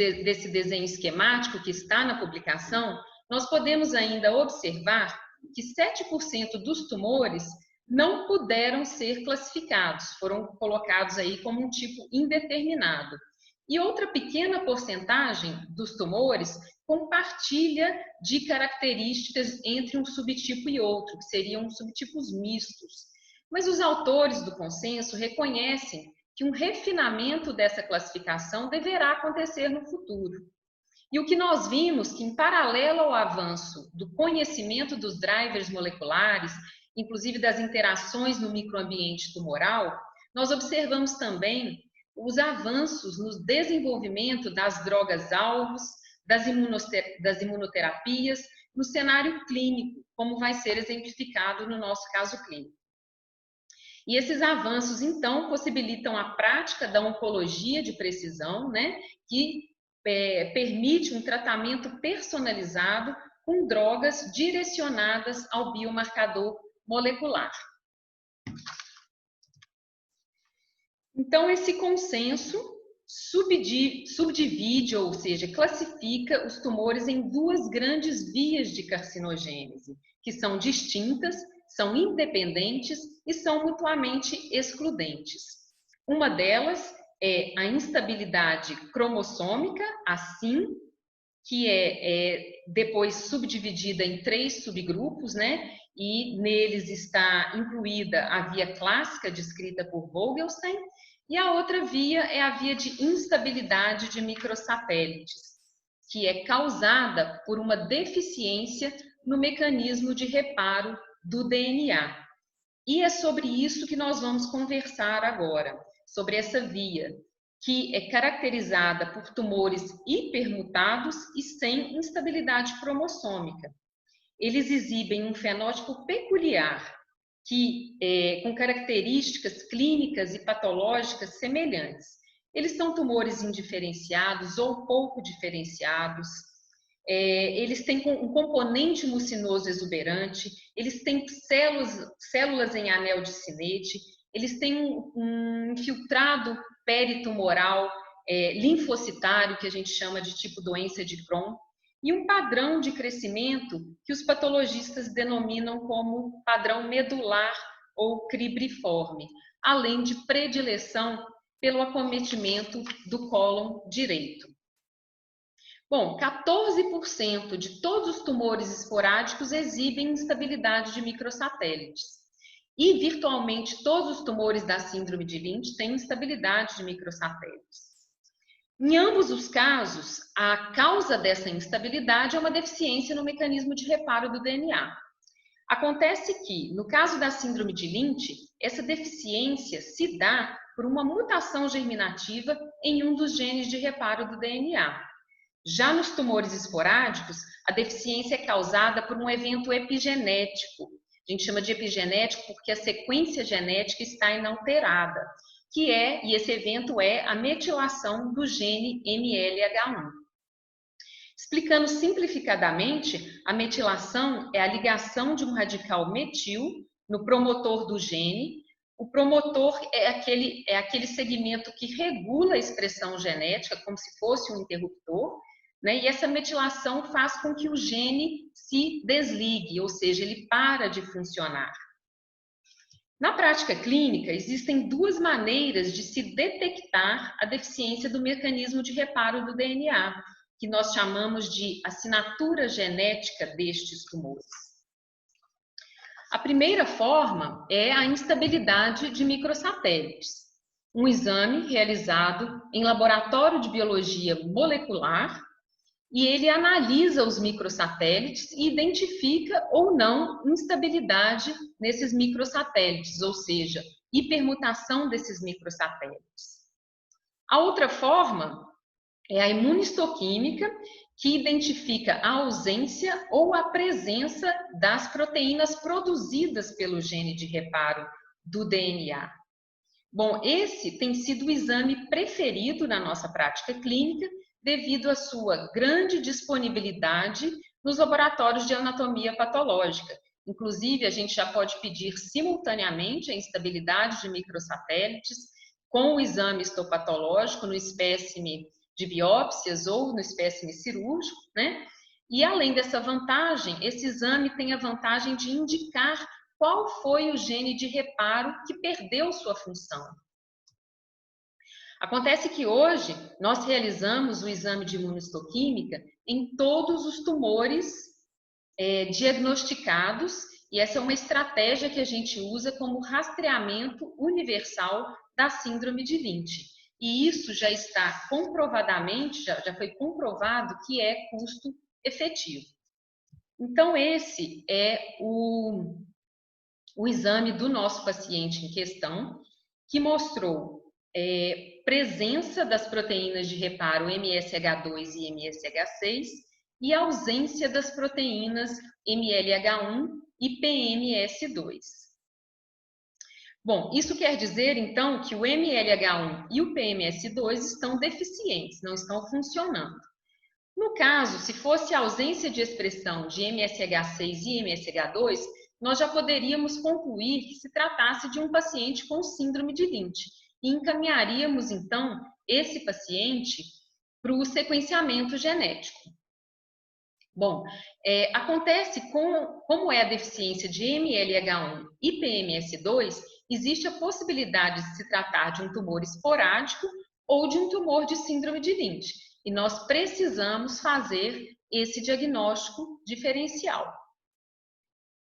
desenho esquemático que está na publicação, nós podemos ainda observar que 7% dos tumores não puderam ser classificados, foram colocados aí como um tipo indeterminado. E outra pequena porcentagem dos tumores compartilha de características entre um subtipo e outro, que seriam subtipos mistos. Mas os autores do consenso reconhecem que um refinamento dessa classificação deverá acontecer no futuro. E o que nós vimos que, em paralelo ao avanço do conhecimento dos drivers moleculares, inclusive das interações no microambiente tumoral, nós observamos também os avanços no desenvolvimento das drogas-alvos, das imunoterapias, no cenário clínico, como vai ser exemplificado no nosso caso clínico. E esses avanços, então, possibilitam a prática da oncologia de precisão, né, que permite um tratamento personalizado com drogas direcionadas ao biomarcador molecular. Então, esse consenso subdivide, ou seja, classifica os tumores em 2 grandes vias de carcinogênese, que são distintas, são independentes e são mutuamente excludentes. Uma delas é a instabilidade cromossômica, a SIN, que é depois subdividida em 3 subgrupos, né? E neles está incluída a via clássica descrita por Vogelstein, e a outra via é a via de instabilidade de microsatélites, que é causada por uma deficiência no mecanismo de reparo do DNA. E é sobre isso que nós vamos conversar agora, sobre essa via, que é caracterizada por tumores hipermutados e sem instabilidade cromossômica. Eles exibem um fenótipo peculiar, com características clínicas e patológicas semelhantes. Eles são tumores indiferenciados ou pouco diferenciados, eles têm um componente mucinoso exuberante, eles têm células em anel de Sinnett, eles têm um infiltrado peritumoral linfocitário, que a gente chama de tipo doença de Crohn, e um padrão de crescimento que os patologistas denominam como padrão medular ou cribriforme, além de predileção pelo acometimento do cólon direito. Bom, 14% de todos os tumores esporádicos exibem instabilidade de microsatélites. E virtualmente todos os tumores da síndrome de Lynch têm instabilidade de microsatélites. Em ambos os casos, a causa dessa instabilidade é uma deficiência no mecanismo de reparo do DNA. Acontece que, no caso da síndrome de Lynch, essa deficiência se dá por uma mutação germinativa em um dos genes de reparo do DNA. Já nos tumores esporádicos, a deficiência é causada por um evento epigenético. A gente chama de epigenético porque a sequência genética está inalterada, e esse evento é a metilação do gene MLH1. Explicando simplificadamente, a metilação é a ligação de um radical metil no promotor do gene. O promotor é aquele segmento que regula a expressão genética, como se fosse um interruptor, né? E essa metilação faz com que o gene se desligue, ou seja, ele para de funcionar. Na prática clínica, existem duas maneiras de se detectar a deficiência do mecanismo de reparo do DNA, que nós chamamos de assinatura genética destes tumores. A primeira forma é a instabilidade de microsatélites. Um exame realizado em laboratório de biologia molecular, e ele analisa os microsatélites e identifica ou não instabilidade nesses microsatélites, ou seja, hipermutação desses microsatélites. A outra forma é a imunistoquímica, que identifica a ausência ou a presença das proteínas produzidas pelo gene de reparo do DNA. Bom, esse tem sido o exame preferido na nossa prática clínica, devido à sua grande disponibilidade nos laboratórios de anatomia patológica. Inclusive, a gente já pode pedir simultaneamente a instabilidade de microsatélites com o exame histopatológico no espécime de biópsias ou no espécime cirúrgico, né? E além dessa vantagem, esse exame tem a vantagem de indicar qual foi o gene de reparo que perdeu sua função. Acontece que hoje nós realizamos o exame de imunistoquímica em todos os tumores diagnosticados, e essa é uma estratégia que a gente usa como rastreamento universal da síndrome de Lynch. E isso já está comprovadamente, já foi comprovado que é custo efetivo. Então, esse é o exame do nosso paciente em questão, que mostrou presença das proteínas de reparo MSH2 e MSH6 e ausência das proteínas MLH1 e PMS2. Bom, isso quer dizer, então, que o MLH1 e o PMS2 estão deficientes, não estão funcionando. No caso, se fosse a ausência de expressão de MSH6 e MSH2, nós já poderíamos concluir que se tratasse de um paciente com síndrome de Lynch, e encaminharíamos, então, esse paciente para o sequenciamento genético. Bom, acontece como é a deficiência de MLH1 e PMS2, existe a possibilidade de se tratar de um tumor esporádico ou de um tumor de síndrome de Lynch, e nós precisamos fazer esse diagnóstico diferencial.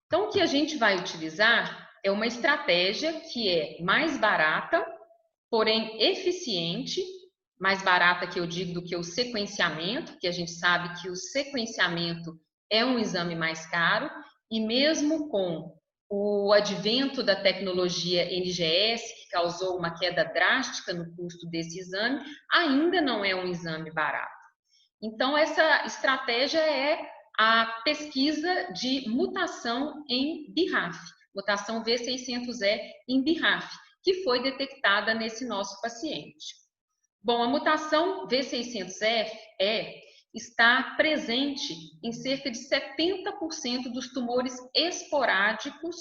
Então, o que a gente vai utilizar é uma estratégia que é mais barata, porém eficiente, mais barata que eu digo do que o sequenciamento, que a gente sabe que o sequenciamento é um exame mais caro, e mesmo com o advento da tecnologia NGS, que causou uma queda drástica no custo desse exame, ainda não é um exame barato. Então, essa estratégia é a pesquisa de mutação em BRAF, mutação V600E em BRAF, que foi detectada nesse nosso paciente. Bom, a mutação V600E está presente em cerca de 70% dos tumores esporádicos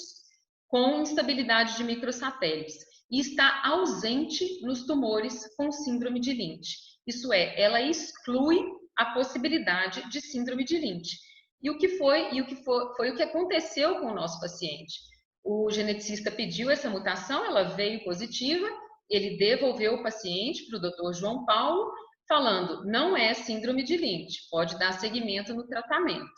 com instabilidade de microsatélites e está ausente nos tumores com síndrome de Lynch. Isso é, ela exclui a possibilidade de síndrome de Lynch. E o que aconteceu com o nosso paciente? O geneticista pediu essa mutação, ela veio positiva, ele devolveu o paciente para o Dr. João Paulo, falando, não é síndrome de Lynch, pode dar seguimento no tratamento.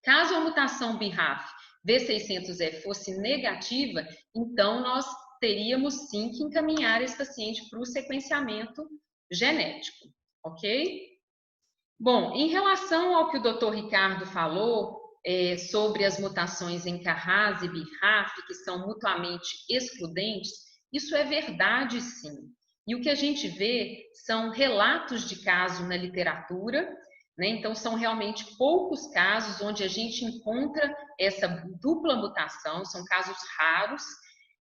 Caso a mutação BRAF V600E fosse negativa, então nós teríamos sim que encaminhar esse paciente para o sequenciamento genético. ok? Bom, em relação ao que o Dr. Ricardo falou sobre as mutações em Carras e BRAF, que são mutuamente excludentes, isso é verdade, sim. E o que a gente vê são relatos de casos na literatura, né? Então, são realmente poucos casos onde a gente encontra essa dupla mutação, são casos raros,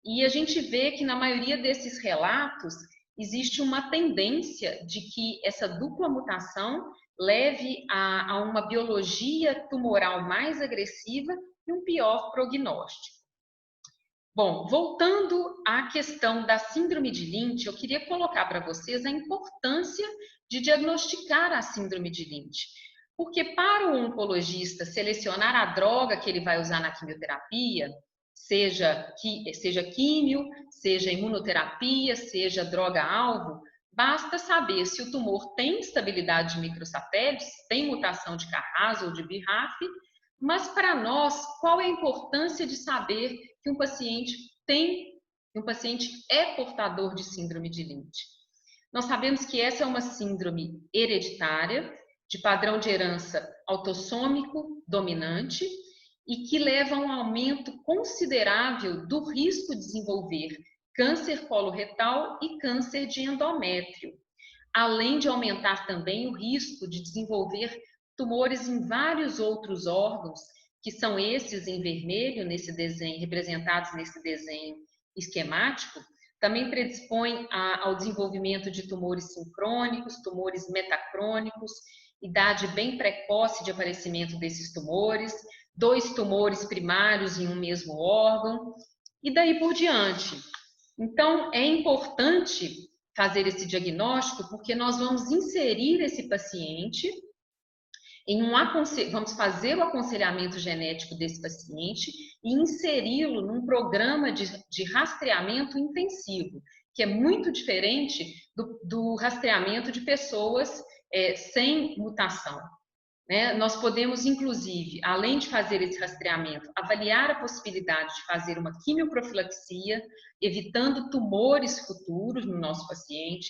e a gente vê que na maioria desses relatos existe uma tendência de que essa dupla mutação leve a uma biologia tumoral mais agressiva e um pior prognóstico. Bom, voltando à questão da síndrome de Lynch, eu queria colocar para vocês a importância de diagnosticar a síndrome de Lynch. Porque para o oncologista selecionar a droga que ele vai usar na quimioterapia, seja químio, seja imunoterapia, seja droga-alvo, basta saber se o tumor tem estabilidade de microsatélites, tem mutação de Carras ou de BRAF, mas para nós, qual é a importância de saber que um paciente é portador de síndrome de Lynch? Nós sabemos que essa é uma síndrome hereditária, de padrão de herança autossômico dominante, e que leva a um aumento considerável do risco de desenvolver câncer coloretal e câncer de endométrio, além de aumentar também o risco de desenvolver tumores em vários outros órgãos, que são esses em vermelho, nesse desenho, representados nesse desenho esquemático, também predispõe ao desenvolvimento de tumores sincrônicos, tumores metacrônicos, idade bem precoce de aparecimento desses tumores, 2 tumores primários em um mesmo órgão, e daí por diante. Então, é importante fazer esse diagnóstico, porque nós vamos inserir esse paciente vamos fazer o aconselhamento genético desse paciente e inseri-lo num programa de rastreamento intensivo, que é muito diferente do rastreamento de pessoas sem mutação. Né? Nós podemos, inclusive, além de fazer esse rastreamento, avaliar a possibilidade de fazer uma quimioprofilaxia, evitando tumores futuros no nosso paciente.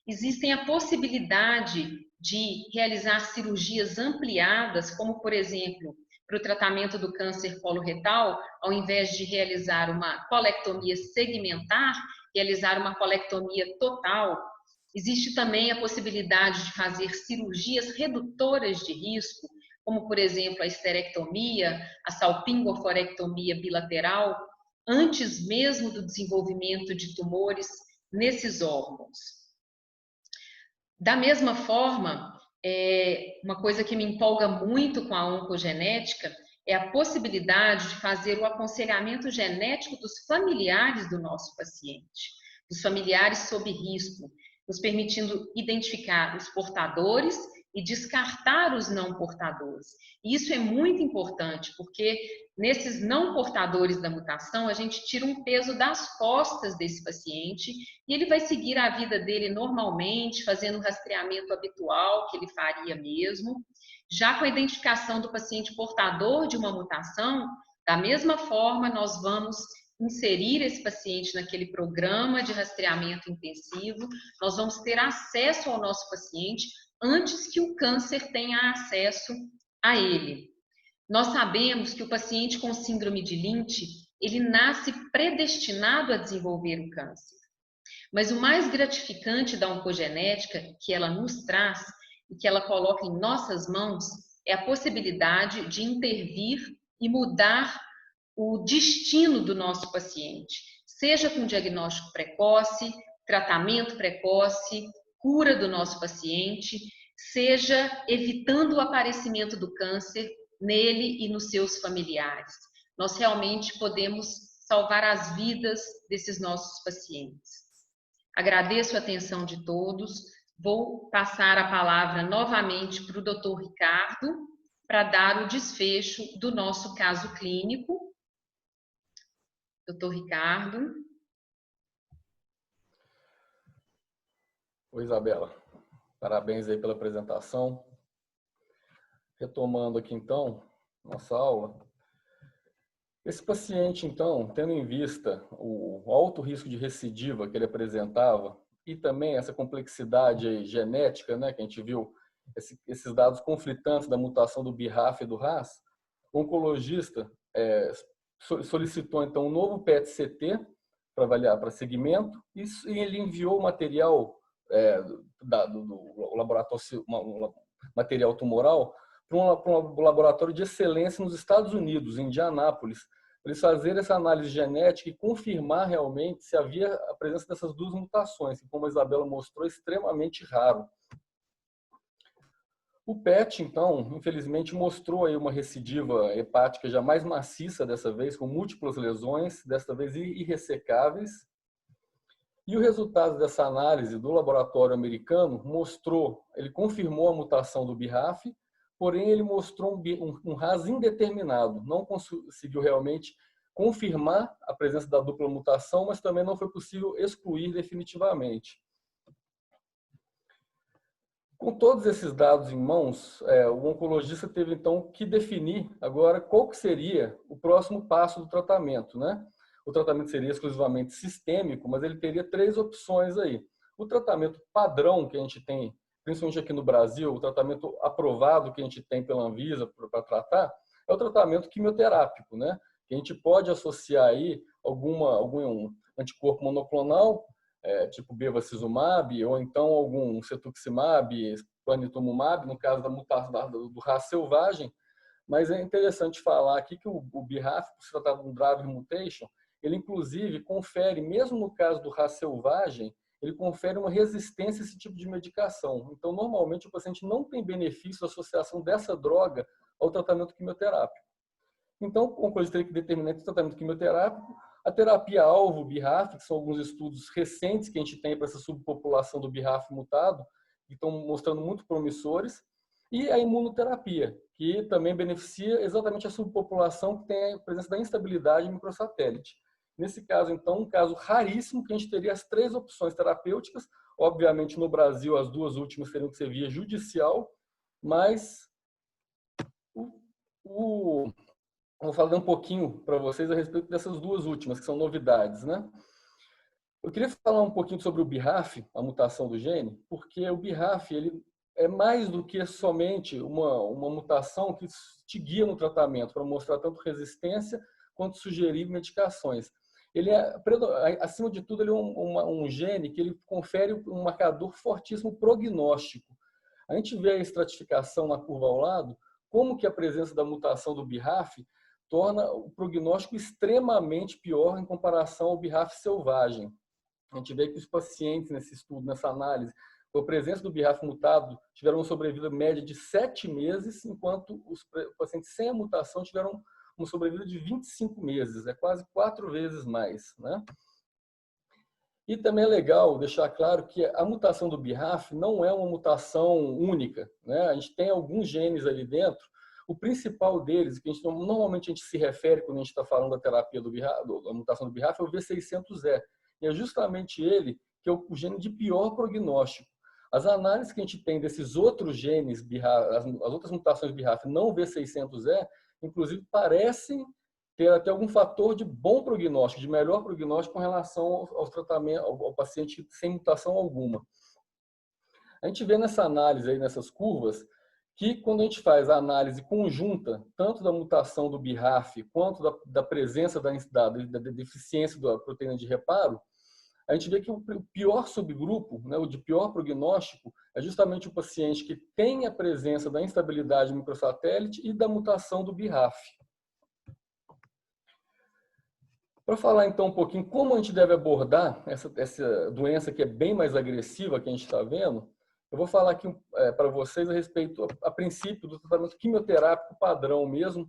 Existem a possibilidade de realizar cirurgias ampliadas, como, por exemplo, para o tratamento do câncer coloretal, ao invés de realizar uma colectomia segmentar, realizar uma colectomia total. Existe também a possibilidade de fazer cirurgias redutoras de risco, como, por exemplo, a esterectomia, a salpingoforectomia bilateral, antes mesmo do desenvolvimento de tumores nesses órgãos. Da mesma forma, uma coisa que me empolga muito com a oncogenética é a possibilidade de fazer o aconselhamento genético dos familiares do nosso paciente, dos familiares sob risco, nos permitindo identificar os portadores e descartar os não portadores. E isso é muito importante, porque nesses não portadores da mutação, a gente tira um peso das costas desse paciente e ele vai seguir a vida dele normalmente, fazendo o rastreamento habitual que ele faria mesmo. Já com a identificação do paciente portador de uma mutação, da mesma forma, nós vamos inserir esse paciente naquele programa de rastreamento intensivo, nós vamos ter acesso ao nosso paciente antes que o câncer tenha acesso a ele. Nós sabemos que o paciente com síndrome de Lynch, ele nasce predestinado a desenvolver o câncer. Mas o mais gratificante da oncogenética que ela nos traz e que ela coloca em nossas mãos é a possibilidade de intervir e mudar o destino do nosso paciente, seja com diagnóstico precoce, tratamento precoce, cura do nosso paciente, seja evitando o aparecimento do câncer nele e nos seus familiares. Nós realmente podemos salvar as vidas desses nossos pacientes. Agradeço a atenção de todos. Vou passar a palavra novamente para o Dr. Ricardo para dar o desfecho do nosso caso clínico. Dr. Ricardo. Oi, Isabela. Parabéns aí pela apresentação. Retomando aqui, então, nossa aula. Esse paciente, então, tendo em vista o alto risco de recidiva que ele apresentava, e também essa complexidade aí genética, né, que a gente viu, esses dados conflitantes da mutação do BRAF e do RAS, o oncologista solicitou então um novo PET-CT para avaliar para segmento, e ele enviou o material do laboratório, material tumoral, para um laboratório de excelência nos Estados Unidos, em Indianápolis, para eles fazerem essa análise genética e confirmar realmente se havia a presença dessas duas mutações, que, como a Isabela mostrou, é extremamente raro. O PET, então, infelizmente, mostrou aí uma recidiva hepática já mais maciça dessa vez, com múltiplas lesões, desta vez irressecáveis. E o resultado dessa análise do laboratório americano mostrou, ele confirmou a mutação do BRAF, porém ele mostrou um RAS indeterminado, não conseguiu realmente confirmar a presença da dupla mutação, mas também não foi possível excluir definitivamente. Com todos esses dados em mãos, o oncologista teve então que definir agora qual que seria o próximo passo do tratamento, né? O tratamento seria exclusivamente sistêmico, mas ele teria 3 opções aí. O tratamento padrão que a gente tem, principalmente aqui no Brasil, o tratamento aprovado que a gente tem pela Anvisa para tratar, é o tratamento quimioterápico, né? Que a gente pode associar aí algum anticorpo monoclonal, tipo bevacizumab, ou então algum cetuximab, panitumumab, no caso da mutação do RAS selvagem. Mas é interessante falar aqui que o BRAF, por se tratar de um driver mutation, ele inclusive confere, mesmo no caso do RAS selvagem, ele confere uma resistência a esse tipo de medicação. Então, normalmente, o paciente não tem benefício da associação dessa droga ao tratamento quimioterápico. Então, o oncologista teria que determinar esse tratamento quimioterápico, a terapia-alvo BRAF, que são alguns estudos recentes que a gente tem para essa subpopulação do BRAF mutado, que estão mostrando muito promissores, e a imunoterapia, que também beneficia exatamente a subpopulação que tem a presença da instabilidade microsatélite. Nesse caso, então, um caso raríssimo que a gente teria as 3 opções terapêuticas. Obviamente, no Brasil, as 2 últimas teriam que ser via judicial, mas vou falar um pouquinho para vocês a respeito dessas 2 últimas, que são novidades, né? Eu queria falar um pouquinho sobre o BRAF, a mutação do gene, porque o BRAF ele é mais do que somente uma mutação que te guia no tratamento, para mostrar tanto resistência quanto sugerir medicações. Ele acima de tudo, ele é um gene que ele confere um marcador fortíssimo prognóstico. A gente vê a estratificação na curva ao lado, como que a presença da mutação do BRAF torna o prognóstico extremamente pior em comparação ao BRAF selvagem. A gente vê que os pacientes nesse estudo, nessa análise, com a presença do BRAF mutado, tiveram uma sobrevida média de 7 meses, enquanto os pacientes sem a mutação tiveram uma sobrevida de 25 meses, é quase 4 vezes mais, né? E também é legal deixar claro que a mutação do BRAF não é uma mutação única, né? A gente tem alguns genes ali dentro. O principal deles, que normalmente a gente se refere quando a gente está falando da terapia da mutação do BRAF, é o V600E. E é justamente ele que é o gene de pior prognóstico. As análises que a gente tem desses outros genes, as outras mutações BRAF não V600E, inclusive parecem ter até algum fator de bom prognóstico, de melhor prognóstico com relação ao tratamento, ao paciente sem mutação alguma. A gente vê nessa análise aí, nessas curvas, que quando a gente faz a análise conjunta, tanto da mutação do BRAF quanto da presença da deficiência da proteína de reparo, a gente vê que o pior subgrupo, né, o de pior prognóstico, é justamente o paciente que tem a presença da instabilidade microsatélite e da mutação do BRAF. Para falar então um pouquinho como a gente deve abordar essa doença que é bem mais agressiva que a gente está vendo, eu vou falar aqui para vocês a respeito, a princípio, do tratamento quimioterápico padrão mesmo.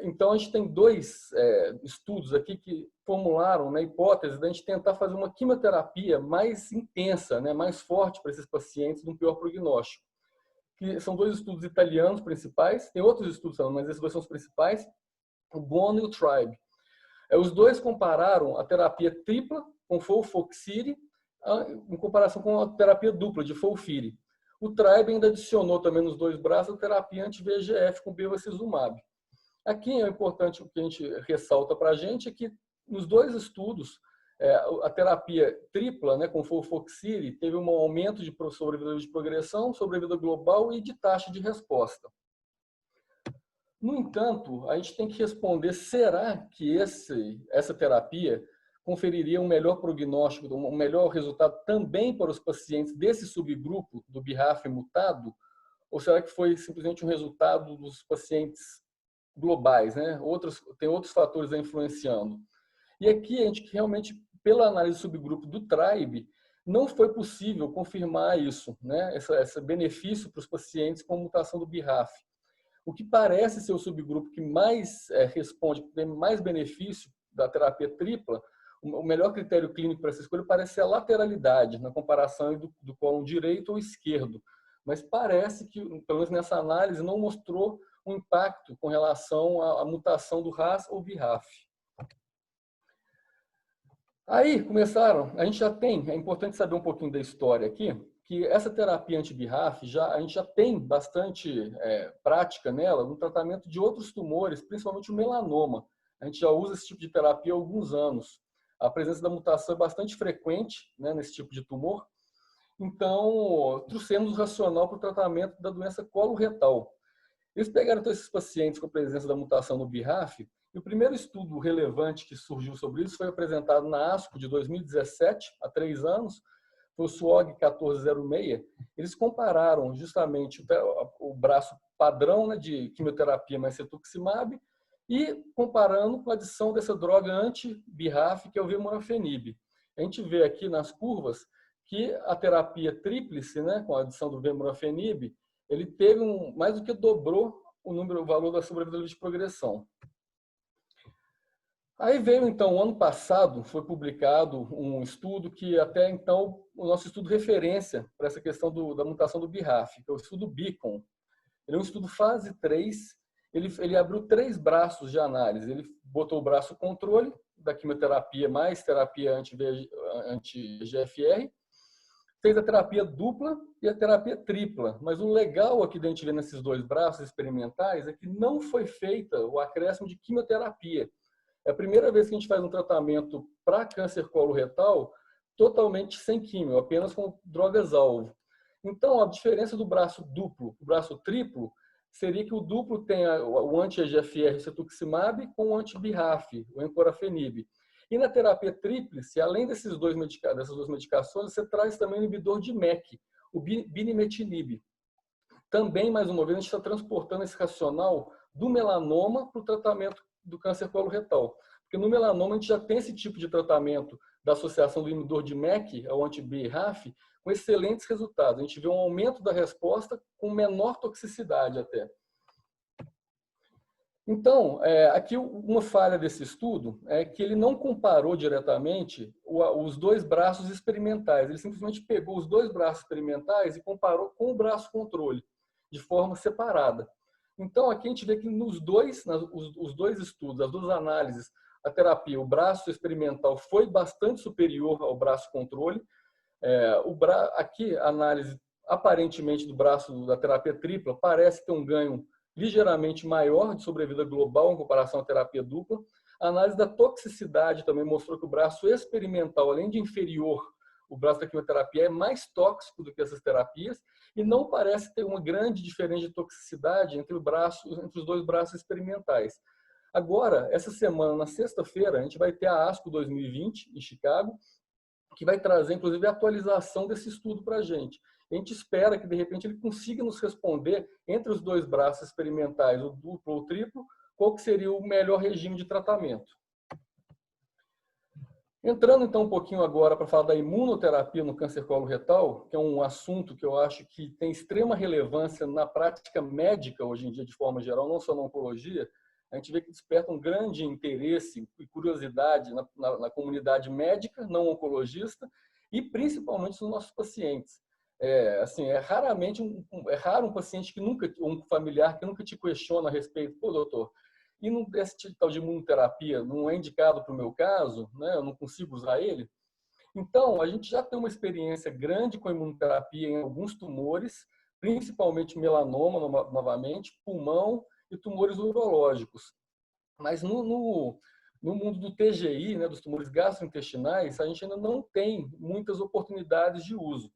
Então, a gente tem 2 estudos aqui que formularam a hipótese de a gente tentar fazer uma quimioterapia mais intensa, né, mais forte para esses pacientes de um pior prognóstico. Que são 2 estudos italianos principais, tem outros estudos também, mas esses 2 são os principais, o Buono e o Tribe. Os 2 compararam a terapia tripla com FOLFOXIRI em comparação com a terapia dupla de FOLFIRI. O Tribe ainda adicionou também nos 2 braços a terapia anti-VEGF com bevacizumab. Aqui é importante o que a gente ressalta para a gente é que nos 2 estudos A terapia tripla, né, com Folfoxiri, teve um aumento de sobrevida de progressão, sobrevida global e de taxa de resposta. No entanto, a gente tem que responder, será que essa terapia conferiria um melhor prognóstico, um melhor resultado também para os pacientes desse subgrupo do BRAF mutado? Ou será que foi simplesmente um resultado dos pacientes globais, né? Tem outros fatores influenciando. E aqui a gente realmente, pela análise do subgrupo do TRIBE, não foi possível confirmar isso, né? Esse benefício para os pacientes com mutação do BRAF. O que parece ser o subgrupo que mais responde, que tem mais benefício da terapia tripla, o melhor critério clínico para essa escolha parece ser a lateralidade, na comparação do cólon direito ou esquerdo. Mas parece que, pelo menos nessa análise, não mostrou um impacto com relação à mutação do RAS ou BRAF. Aí começaram, a gente já tem, é importante saber um pouquinho da história aqui, que essa terapia anti-BRAF, a gente já tem bastante prática nela no tratamento de outros tumores, principalmente o melanoma. A gente já usa esse tipo de terapia há alguns anos. A presença da mutação é bastante frequente, né, nesse tipo de tumor. Então, trouxemos o racional para o tratamento da doença coloretal. Eles pegaram todos esses pacientes com a presença da mutação no BRAF, e o primeiro estudo relevante que surgiu sobre isso foi apresentado na ASCO de 2017, há 3 anos, foi o SWOG 1406. Eles compararam justamente o braço padrão, né, de quimioterapia mais cetuximab e comparando com a adição dessa droga anti-BRAF, que é o vemurafenib. A gente vê aqui nas curvas que a terapia tríplice, né, com a adição do vemurafenib, ele teve mais do que dobrou o valor da sobrevida de progressão. Aí veio, então, ano passado, foi publicado um estudo que até então, o nosso estudo referência para essa questão da mutação do BRAF, que é o estudo BEACON. Ele é um estudo fase 3, ele abriu 3 braços de análise. Ele botou o braço controle da quimioterapia mais terapia anti-EGFR, fez a terapia dupla e a terapia tripla. Mas o legal aqui da gente ver nesses 2 braços experimentais é que não foi feita o acréscimo de quimioterapia. É a primeira vez que a gente faz um tratamento para câncer coloretal totalmente sem químio, apenas com drogas-alvo. Então, a diferença do braço duplo para o braço triplo seria que o duplo tem o anti-EGFR cetuximab com o anti-BRAF, o encorafenib. E na terapia tríplice, além dessas 2 medicações, você traz também o inibidor de MEK, o binimetinib. Também, mais uma vez, a gente está transportando esse racional do melanoma para o tratamento do câncer coloretal. Porque no melanoma a gente já tem esse tipo de tratamento da associação do inibidor de MEK ao anti-BRAF com excelentes resultados. A gente vê um aumento da resposta com menor toxicidade até. Então, aqui uma falha desse estudo é que ele não comparou diretamente os 2 braços experimentais. Ele simplesmente pegou os 2 braços experimentais e comparou com o braço controle, de forma separada. Então, aqui a gente vê que os dois estudos, as 2 análises, a terapia, o braço experimental foi bastante superior ao braço controle. Aqui, a análise, aparentemente, do braço da terapia tripla parece ter um ganho ligeiramente maior de sobrevida global em comparação à terapia dupla. A análise da toxicidade também mostrou que o braço experimental, além de inferior, o braço da quimioterapia é mais tóxico do que essas terapias e não parece ter uma grande diferença de toxicidade entre os 2 braços experimentais. Agora, essa semana, na sexta-feira, a gente vai ter a ASCO 2020 em Chicago, que vai trazer, inclusive, a atualização desse estudo para a gente. A gente espera que, de repente, ele consiga nos responder, entre os 2 braços experimentais, o duplo ou o triplo, qual que seria o melhor regime de tratamento. Entrando, então, um pouquinho agora para falar da imunoterapia no câncer coloretal, que é um assunto que eu acho que tem extrema relevância na prática médica, hoje em dia, de forma geral, não só na oncologia. A gente vê que desperta um grande interesse e curiosidade na comunidade médica, não oncologista, e principalmente nos nossos pacientes. É raro um paciente um familiar que nunca te questiona a respeito, pô, doutor, e esse tal de imunoterapia não é indicado para o meu caso, né? Eu não consigo usar ele. Então, a gente já tem uma experiência grande com a imunoterapia em alguns tumores, principalmente melanoma, novamente, pulmão e tumores urológicos. Mas no mundo do TGI, né, dos tumores gastrointestinais, a gente ainda não tem muitas oportunidades de uso.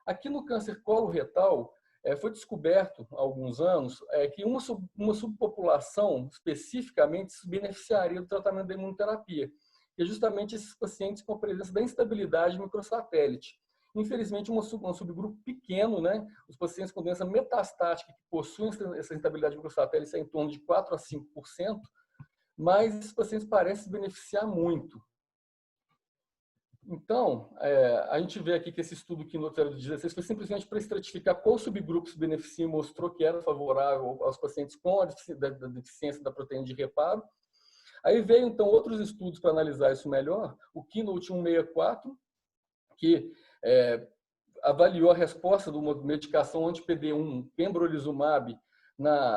Aqui no câncer coloretal, foi descoberto há alguns anos que uma subpopulação especificamente se beneficiaria do tratamento da imunoterapia, que é justamente esses pacientes com a presença da instabilidade microsatélite. Infelizmente, um subgrupo pequeno, né, os pacientes com doença metastática que possuem essa instabilidade microsatélite é em torno de 4 a 5%, mas esses pacientes parecem se beneficiar muito. Então, a gente vê aqui que esse estudo aqui no 016 foi simplesmente para estratificar qual subgrupo se beneficia e mostrou que era favorável aos pacientes com a deficiência da proteína de reparo. Aí veio, então, outros estudos para analisar isso melhor. O Keynote 164, que avaliou a resposta de uma medicação anti-PD1, pembrolizumab,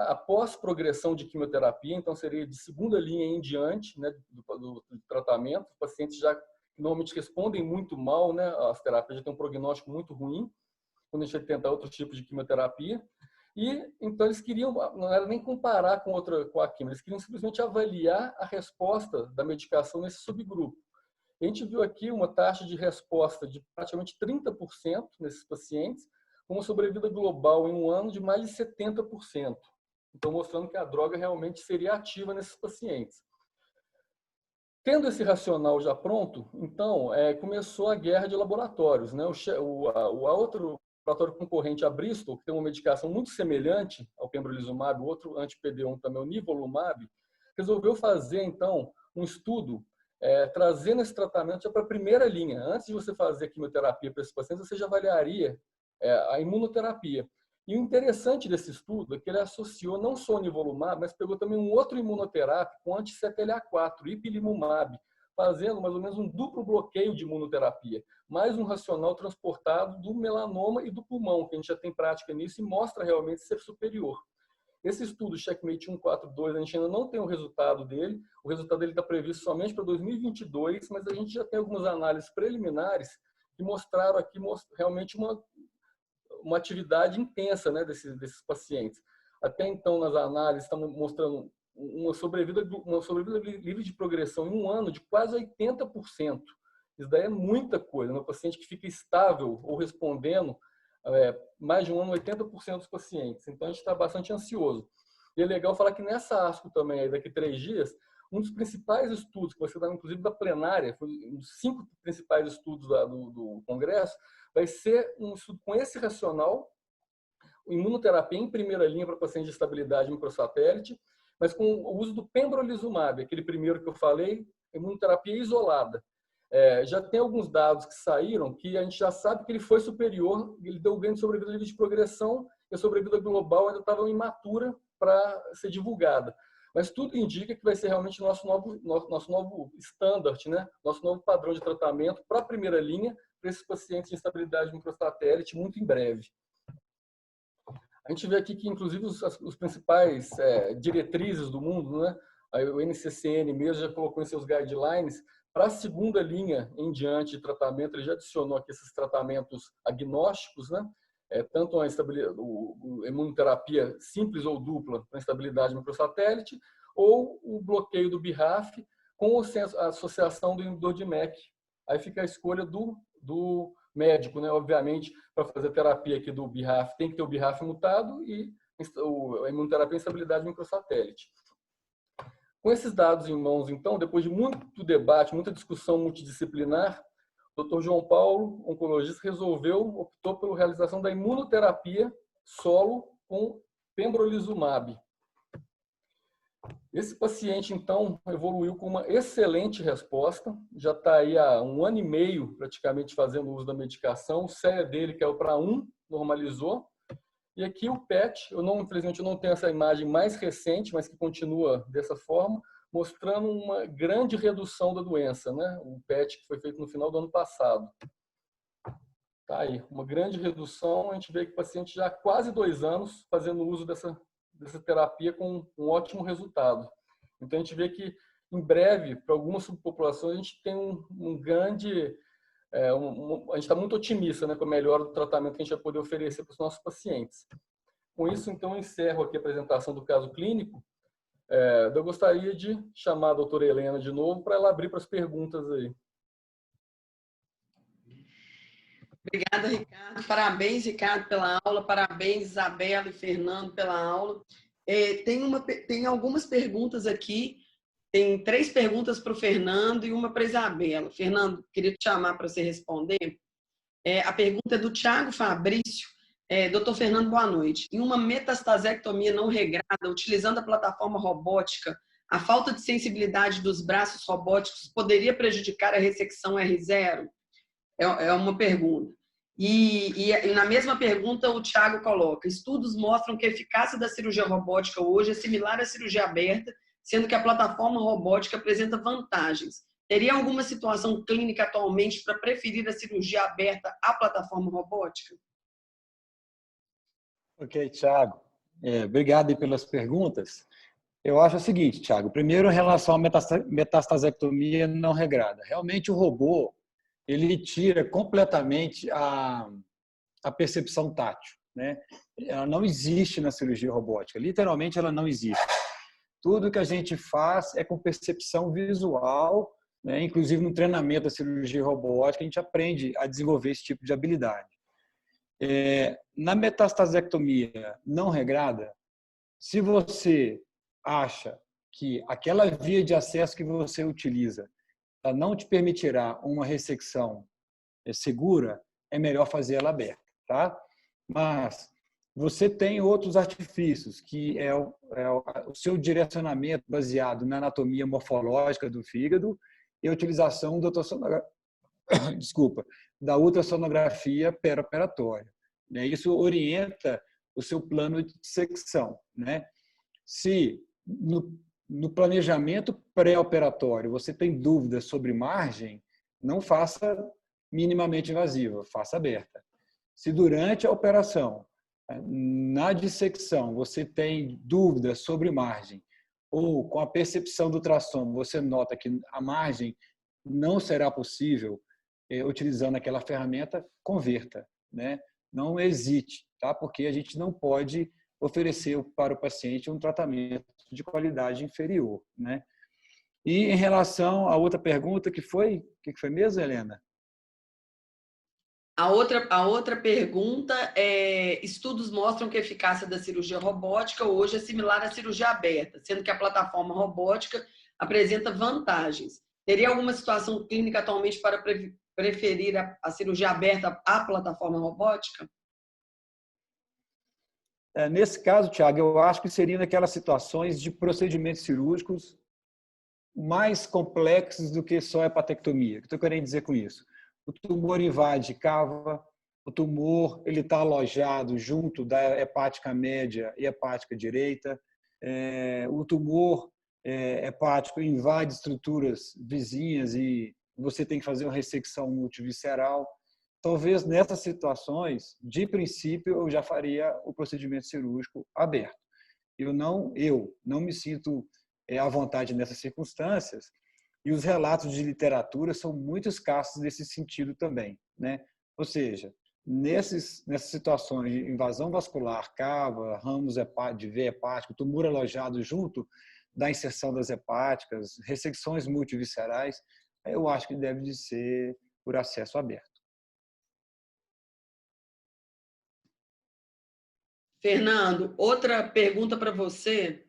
após progressão de quimioterapia, então seria de segunda linha em diante, né, do tratamento. Os pacientes já normalmente respondem muito mal, né, às terapias, já tem um prognóstico muito ruim, quando a gente vai tentar outros tipos de quimioterapia. E então eles queriam, não era nem comparar com a quimio, eles queriam simplesmente avaliar a resposta da medicação nesse subgrupo. A gente viu aqui uma taxa de resposta de praticamente 30% nesses pacientes, com uma sobrevida global em um ano de mais de 70%. Então, mostrando que a droga realmente seria ativa nesses pacientes. Tendo esse racional já pronto, então, começou a guerra de laboratórios, né? Outro laboratório concorrente, a Bristol, que tem uma medicação muito semelhante ao pembrolizumab, o outro anti-PD1 também, o nivolumab, resolveu fazer, então, um estudo trazendo esse tratamento já para a primeira linha. Antes de você fazer a quimioterapia para esses pacientes, você já avaliaria a imunoterapia. E o interessante desse estudo é que ele associou não só o nivolumab, mas pegou também um outro imunoterápico, anti-CTLA4, ipilimumab, fazendo mais ou menos um duplo bloqueio de imunoterapia, mais um racional transportado do melanoma e do pulmão, que a gente já tem prática nisso e mostra realmente ser superior. Esse estudo, Checkmate 142, a gente ainda não tem o resultado dele. O resultado dele está previsto somente para 2022, mas a gente já tem algumas análises preliminares que mostraram aqui realmente uma atividade intensa, né, desses pacientes. Até então, nas análises, estamos mostrando uma sobrevida livre de progressão em um ano de quase 80%. Isso daí é muita coisa, né? O paciente que fica estável ou respondendo mais de um ano, 80% dos pacientes. Então, a gente está bastante ansioso. E é legal falar que nessa ASCO também, daqui a 3 dias, um dos principais estudos, que vai ser inclusive da plenária, foi um dos 5 principais estudos do Congresso, vai ser um estudo com esse racional, imunoterapia em primeira linha para pacientes de estabilidade microsatélite, mas com o uso do pembrolizumab, aquele primeiro que eu falei, imunoterapia isolada. Já tem alguns dados que saíram que a gente já sabe que ele foi superior, ele deu ganho de sobrevida livre de progressão e a sobrevida global ainda estava imatura para ser divulgada. Mas tudo indica que vai ser realmente nosso novo standard, né? Nosso novo padrão de tratamento para a primeira linha, para esses pacientes de instabilidade microsatélite, muito em breve. A gente vê aqui que, inclusive, os principais diretrizes do mundo, né? O NCCN mesmo já colocou em seus guidelines, para a segunda linha em diante de tratamento, ele já adicionou aqui esses tratamentos agnósticos, né? Tanto a imunoterapia simples ou dupla para instabilidade microsatélite, ou o bloqueio do BRAF com a associação do inibidor de MEK. Aí fica a escolha do médico, né? Obviamente, para fazer terapia aqui do BRAF, tem que ter o BRAF mutado e a imunoterapia em instabilidade microsatélite. Com esses dados em mãos, então, depois de muito debate, muita discussão multidisciplinar, o Dr. João Paulo, oncologista, optou pela realização da imunoterapia solo com pembrolizumab. Esse paciente, então, evoluiu com uma excelente resposta, já está aí há 1 ano e meio praticamente fazendo uso da medicação, o CEA dele caiu para 1, normalizou. E aqui o PET, infelizmente eu não tenho essa imagem mais recente, mas que continua dessa forma, mostrando uma grande redução da doença, né? O PET que foi feito no final do ano passado. Tá aí, uma grande redução, a gente vê que o paciente já há quase 2 anos fazendo uso dessa terapia com um ótimo resultado. Então a gente vê que em breve, para algumas subpopulações, a gente tem um grande... a gente está muito otimista, né, com a melhora do tratamento que a gente vai poder oferecer para os nossos pacientes. Com isso, então, eu encerro aqui a apresentação do caso clínico. Eu gostaria de chamar a doutora Helena de novo para ela abrir para as perguntas aí. Obrigada, Ricardo. Parabéns, Ricardo, pela aula. Parabéns, Isabela e Fernando, pela aula. Tem algumas perguntas aqui. Tem 3 perguntas para o Fernando e uma para a Isabela. Fernando, queria te chamar para você responder. A pergunta é do Tiago Fabrício. Doutor Fernando, boa noite. Em uma metastasectomia não regrada, utilizando a plataforma robótica, a falta de sensibilidade dos braços robóticos poderia prejudicar a ressecção R0? É uma pergunta. E na mesma pergunta, o Tiago coloca: estudos mostram que a eficácia da cirurgia robótica hoje é similar à cirurgia aberta, sendo que a plataforma robótica apresenta vantagens. Teria alguma situação clínica atualmente para preferir a cirurgia aberta à plataforma robótica? Ok, Thiago. Obrigado aí pelas perguntas. Eu acho o seguinte, Thiago. Primeiro, em relação à metastasectomia não regrada. Realmente, o robô ele tira completamente a percepção tátil, né? Ela não existe na cirurgia robótica. Literalmente, ela não existe. Tudo que a gente faz é com percepção visual, né? Inclusive no treinamento da cirurgia robótica, a gente aprende a desenvolver esse tipo de habilidade. Na metastasectomia não regrada, se você acha que aquela via de acesso que você utiliza ela não te permitirá uma ressecção segura, é melhor fazer ela aberta, tá? Mas você tem outros artifícios, que é o seu direcionamento baseado na anatomia morfológica do fígado e a utilização da ultrassonografia perioperatória. Isso orienta o seu plano de dissecção, né? Se no planejamento pré-operatório você tem dúvidas sobre margem, não faça minimamente invasiva, faça aberta. Se durante a operação, na dissecção, você tem dúvidas sobre margem, ou com a percepção do ultrassom você nota que a margem não será possível utilizando aquela ferramenta, converta, né? Não hesite, tá? Porque a gente não pode oferecer para o paciente um tratamento de qualidade inferior, né? E em relação à outra pergunta, o que foi mesmo, Helena? A outra pergunta é: estudos mostram que a eficácia da cirurgia robótica hoje é similar à cirurgia aberta, sendo que a plataforma robótica apresenta vantagens. Teria alguma situação clínica atualmente para preferir a cirurgia aberta à plataforma robótica? Nesse caso, Thiago, eu acho que seria naquelas situações de procedimentos cirúrgicos mais complexos do que só a hepatectomia. O que estou querendo dizer com isso? O tumor invade cava, o tumor ele está alojado junto da hepática média e hepática direita, o tumor hepático invade estruturas vizinhas e você tem que fazer uma ressecção multivisceral. Talvez nessas situações, de princípio, eu já faria o procedimento cirúrgico aberto. Eu não me sinto à vontade nessas circunstâncias e os relatos de literatura são muito escassos nesse sentido também, né? Ou seja, nessas situações de invasão vascular, cava, ramos de veia hepática, tumor alojado junto da inserção das hepáticas, ressecções multiviscerais, eu acho que deve de ser por acesso aberto. Fernando, outra pergunta para você.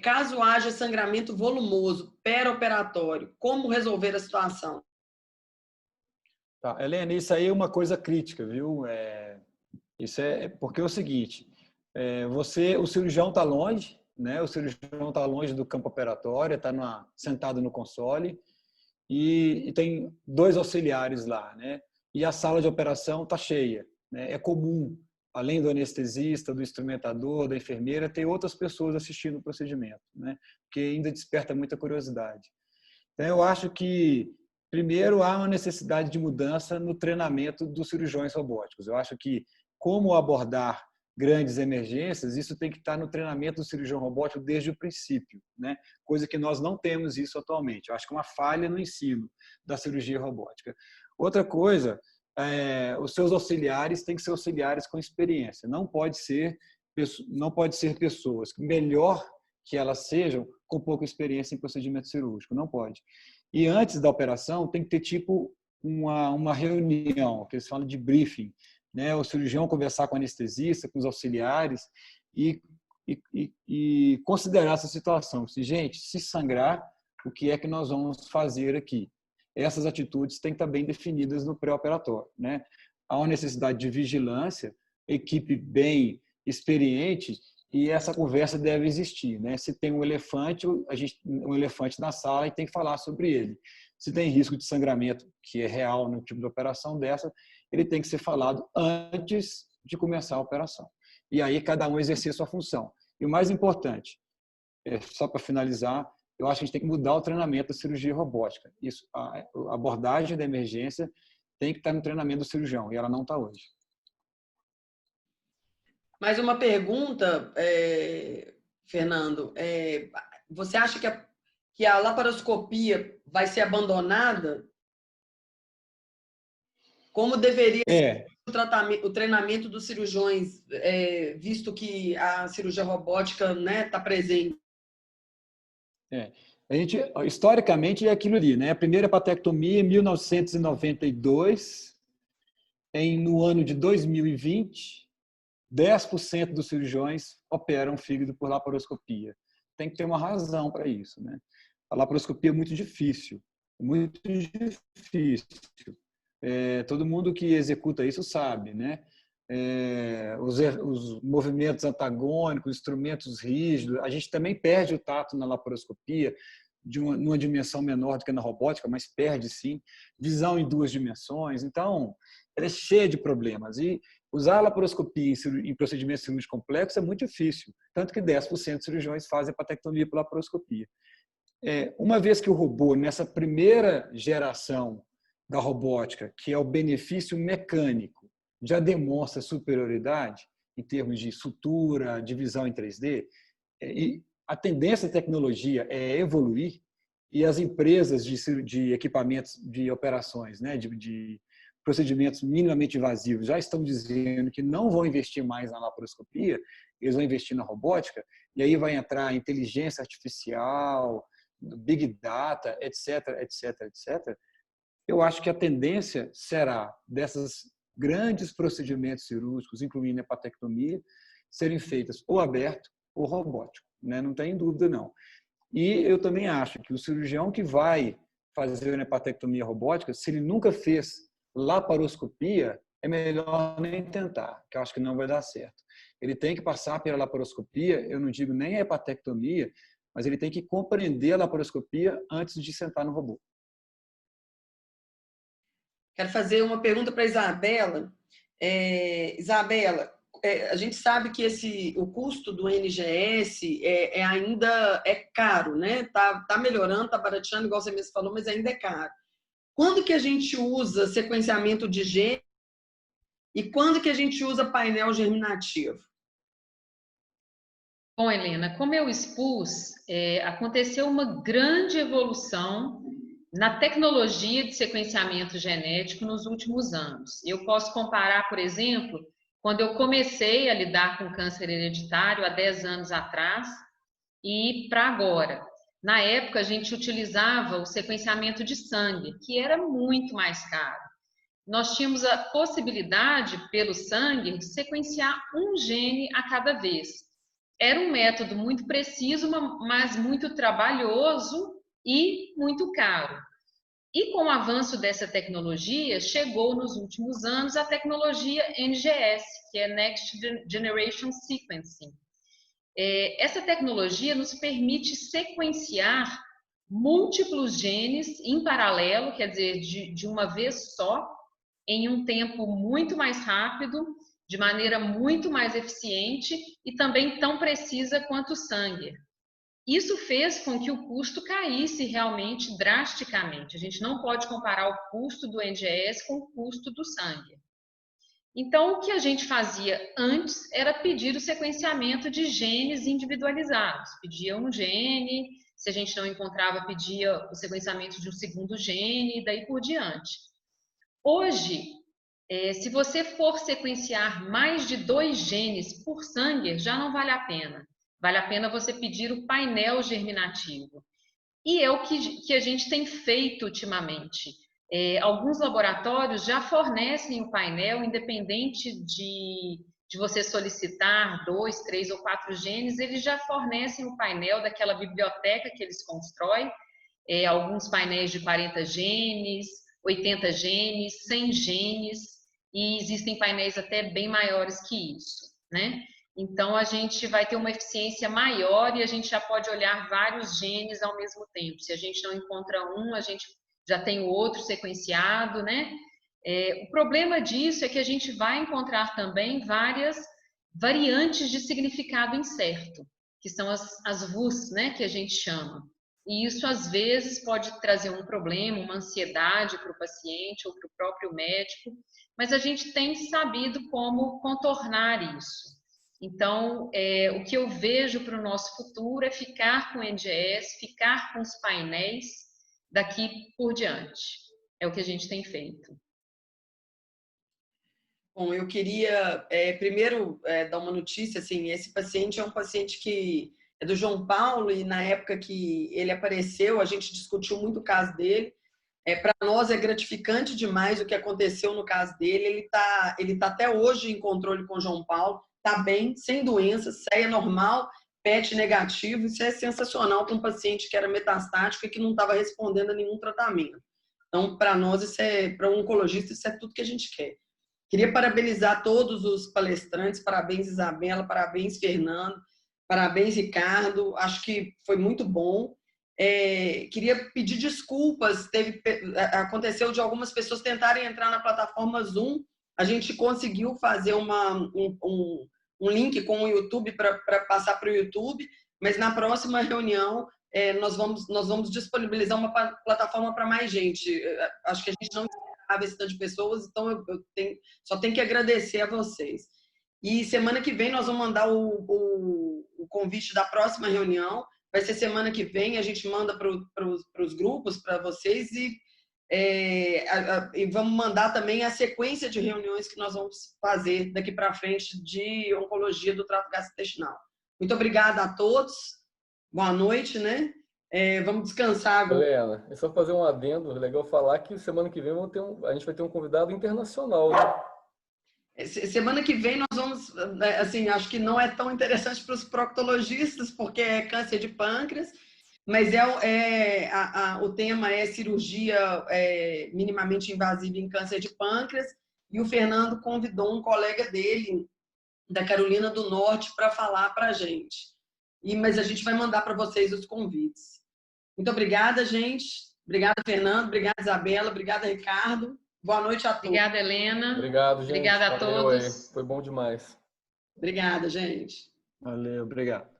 Caso haja sangramento volumoso perioperatório, como resolver a situação? Tá, Helena, isso aí é uma coisa crítica, viu? Isso é porque é o seguinte: o cirurgião está longe, né? O cirurgião está longe do campo operatório, está sentado no console e tem 2 auxiliares lá, né? E a sala de operação está cheia, né? É comum, além do anestesista, do instrumentador, da enfermeira, ter outras pessoas assistindo o procedimento, né? Porque ainda desperta muita curiosidade. Então, eu acho que, primeiro, há uma necessidade de mudança no treinamento dos cirurgiões robóticos. Eu acho que, como abordar grandes emergências, isso tem que estar no treinamento do cirurgião robótico desde o princípio, né? Coisa que nós não temos isso atualmente. Eu acho que é uma falha no ensino da cirurgia robótica. Outra coisa, os seus auxiliares têm que ser auxiliares com experiência. Não pode ser pessoas que elas sejam com pouca experiência em procedimento cirúrgico, não pode. E antes da operação tem que ter tipo uma reunião, que eles falam de briefing, né? O cirurgião conversar com o anestesista, com os auxiliares e considerar essa situação. Gente, se sangrar, o que é que nós vamos fazer aqui? Essas atitudes têm que estar bem definidas no pré-operatório, né? Há uma necessidade de vigilância, equipe bem experiente, e essa conversa deve existir, né? Se tem um elefante na sala e tem que falar sobre ele. Se tem risco de sangramento, que é real no tipo de operação dessa, ele tem que ser falado antes de começar a operação. E aí cada um exercer sua função. E o mais importante, só para finalizar, eu acho que a gente tem que mudar o treinamento da cirurgia robótica. Isso, a abordagem da emergência tem que estar no treinamento do cirurgião, e ela não está hoje. Mais uma pergunta, Fernando. Você acha que a laparoscopia vai ser abandonada? Como deveria ser o treinamento dos cirurgiões, visto que a cirurgia robótica, né, está presente? A gente, historicamente, é aquilo ali, né? A primeira hepatectomia em 1992, no ano de 2020, 10% dos cirurgiões operam fígado por laparoscopia. Tem que ter uma razão para isso, né? A laparoscopia é muito difícil, muito difícil. Todo mundo que executa isso sabe, né? Os movimentos antagônicos, instrumentos rígidos, a gente também perde o tato na laparoscopia, numa dimensão menor do que na robótica, mas perde sim. Visão em 2 dimensões, então ela é cheia de problemas. E usar a laparoscopia em procedimentos cirúrgicos complexos é muito difícil, tanto que 10% de cirurgiões fazem hepatectomia por laparoscopia. Uma vez que o robô, nessa primeira geração da robótica, que é o benefício mecânico, já demonstra superioridade em termos de sutura, de visão em 3D, e a tendência da tecnologia é evoluir, e as empresas de equipamentos de operações, né, de procedimentos minimamente invasivos já estão dizendo que não vão investir mais na laparoscopia, eles vão investir na robótica, e aí vai entrar inteligência artificial, big data, etc, etc, etc. Eu acho que a tendência será dessas grandes procedimentos cirúrgicos, incluindo a hepatectomia, serem feitas ou aberto ou robótico, né? Não tem dúvida, não. E eu também acho que o cirurgião que vai fazer uma hepatectomia robótica, se ele nunca fez laparoscopia, é melhor nem tentar, que eu acho que não vai dar certo. Ele tem que passar pela laparoscopia, eu não digo nem a hepatectomia, mas ele tem que compreender a laparoscopia antes de sentar no robô. Quero fazer uma pergunta para a Isabela. Isabela, a gente sabe que o custo do NGS ainda é caro, né? Tá melhorando, tá barateando, igual você mesmo falou, mas ainda é caro. Quando que a gente usa sequenciamento de gene e quando que a gente usa painel germinativo? Bom, Helena, como eu expus, aconteceu uma grande evolução na tecnologia de sequenciamento genético nos últimos anos. Eu posso comparar, por exemplo, quando eu comecei a lidar com câncer hereditário há 10 anos atrás e para agora. Na época, a gente utilizava o sequenciamento de sangue, que era muito mais caro. Nós tínhamos a possibilidade, pelo sangue, de sequenciar um gene a cada vez. Era um método muito preciso, mas muito trabalhoso e muito caro. E com o avanço dessa tecnologia, chegou nos últimos anos a tecnologia NGS, que é Next Generation Sequencing. Essa tecnologia nos permite sequenciar múltiplos genes em paralelo, quer dizer, de uma vez só, em um tempo muito mais rápido, de maneira muito mais eficiente e também tão precisa quanto o sangue. Isso fez com que o custo caísse realmente drasticamente. A gente não pode comparar o custo do NGS com o custo do sangue. Então, o que a gente fazia antes era pedir o sequenciamento de genes individualizados. Pedia um gene, se a gente não encontrava, pedia o sequenciamento de um segundo gene e daí por diante. Hoje, se você for sequenciar mais de 2 genes por sangue, já não vale a pena. vale a pena você pedir o painel germinativo. E é o que a gente tem feito ultimamente. Alguns laboratórios já fornecem o painel, independente de você solicitar 2, 3 ou 4 genes, eles já fornecem o painel daquela biblioteca que eles constroem, alguns painéis de 40 genes, 80 genes, 100 genes, e existem painéis até bem maiores que isso, né? Então, a gente vai ter uma eficiência maior e a gente já pode olhar vários genes ao mesmo tempo. Se a gente não encontra um, a gente já tem o outro sequenciado, né? O problema disso é que a gente vai encontrar também várias variantes de significado incerto, que são as VUS, né, que a gente chama. E isso, às vezes, pode trazer um problema, uma ansiedade para o paciente ou para o próprio médico, mas a gente tem sabido como contornar isso. Então, o que eu vejo para o nosso futuro é ficar com o NGS, ficar com os painéis daqui por diante. É o que a gente tem feito. Bom, eu queria primeiro dar uma notícia, assim, esse paciente é um paciente que é do João Paulo e na época que ele apareceu, a gente discutiu muito o caso dele. Para nós é gratificante demais o que aconteceu no caso dele. Ele tá até hoje em controle com o João Paulo, está bem, sem doenças, CEA normal, PET negativo. Isso é sensacional para um paciente que era metastático e que não estava respondendo a nenhum tratamento. Então, para nós, para um oncologista, isso é tudo que a gente quer. Queria parabenizar todos os palestrantes, parabéns Isabela, parabéns Fernando, parabéns Ricardo, acho que foi muito bom. Queria pedir desculpas, aconteceu de algumas pessoas tentarem entrar na plataforma Zoom, a gente conseguiu fazer um link com o YouTube para passar para o YouTube, mas na próxima reunião nós vamos disponibilizar uma plataforma para mais gente. Acho que a gente não esperava esse tanto de pessoas, então só tenho que agradecer a vocês. E semana que vem nós vamos mandar o convite da próxima reunião. Vai ser semana que vem, a gente manda para os grupos, para vocês, e vamos mandar também a sequência de reuniões que nós vamos fazer daqui para frente de oncologia do trato gastrointestinal. Muito obrigada a todos. Boa noite, né? Vamos descansar agora. Helena, é só fazer um adendo, é legal falar que semana que vem a gente vai ter um convidado internacional, né? Semana que vem nós vamos, assim, acho que não é tão interessante para os proctologistas, porque é câncer de pâncreas, mas o tema é cirurgia minimamente invasiva em câncer de pâncreas, e o Fernando convidou um colega dele, da Carolina do Norte, para falar para a gente. Mas a gente vai mandar para vocês os convites. Muito obrigada, gente. Obrigada, Fernando. Obrigada, Isabela. Obrigada, Ricardo. Boa noite a todos. Obrigada, Helena. Obrigado, gente. Obrigada a todos. Foi bom demais. Obrigada, gente. Valeu, obrigado.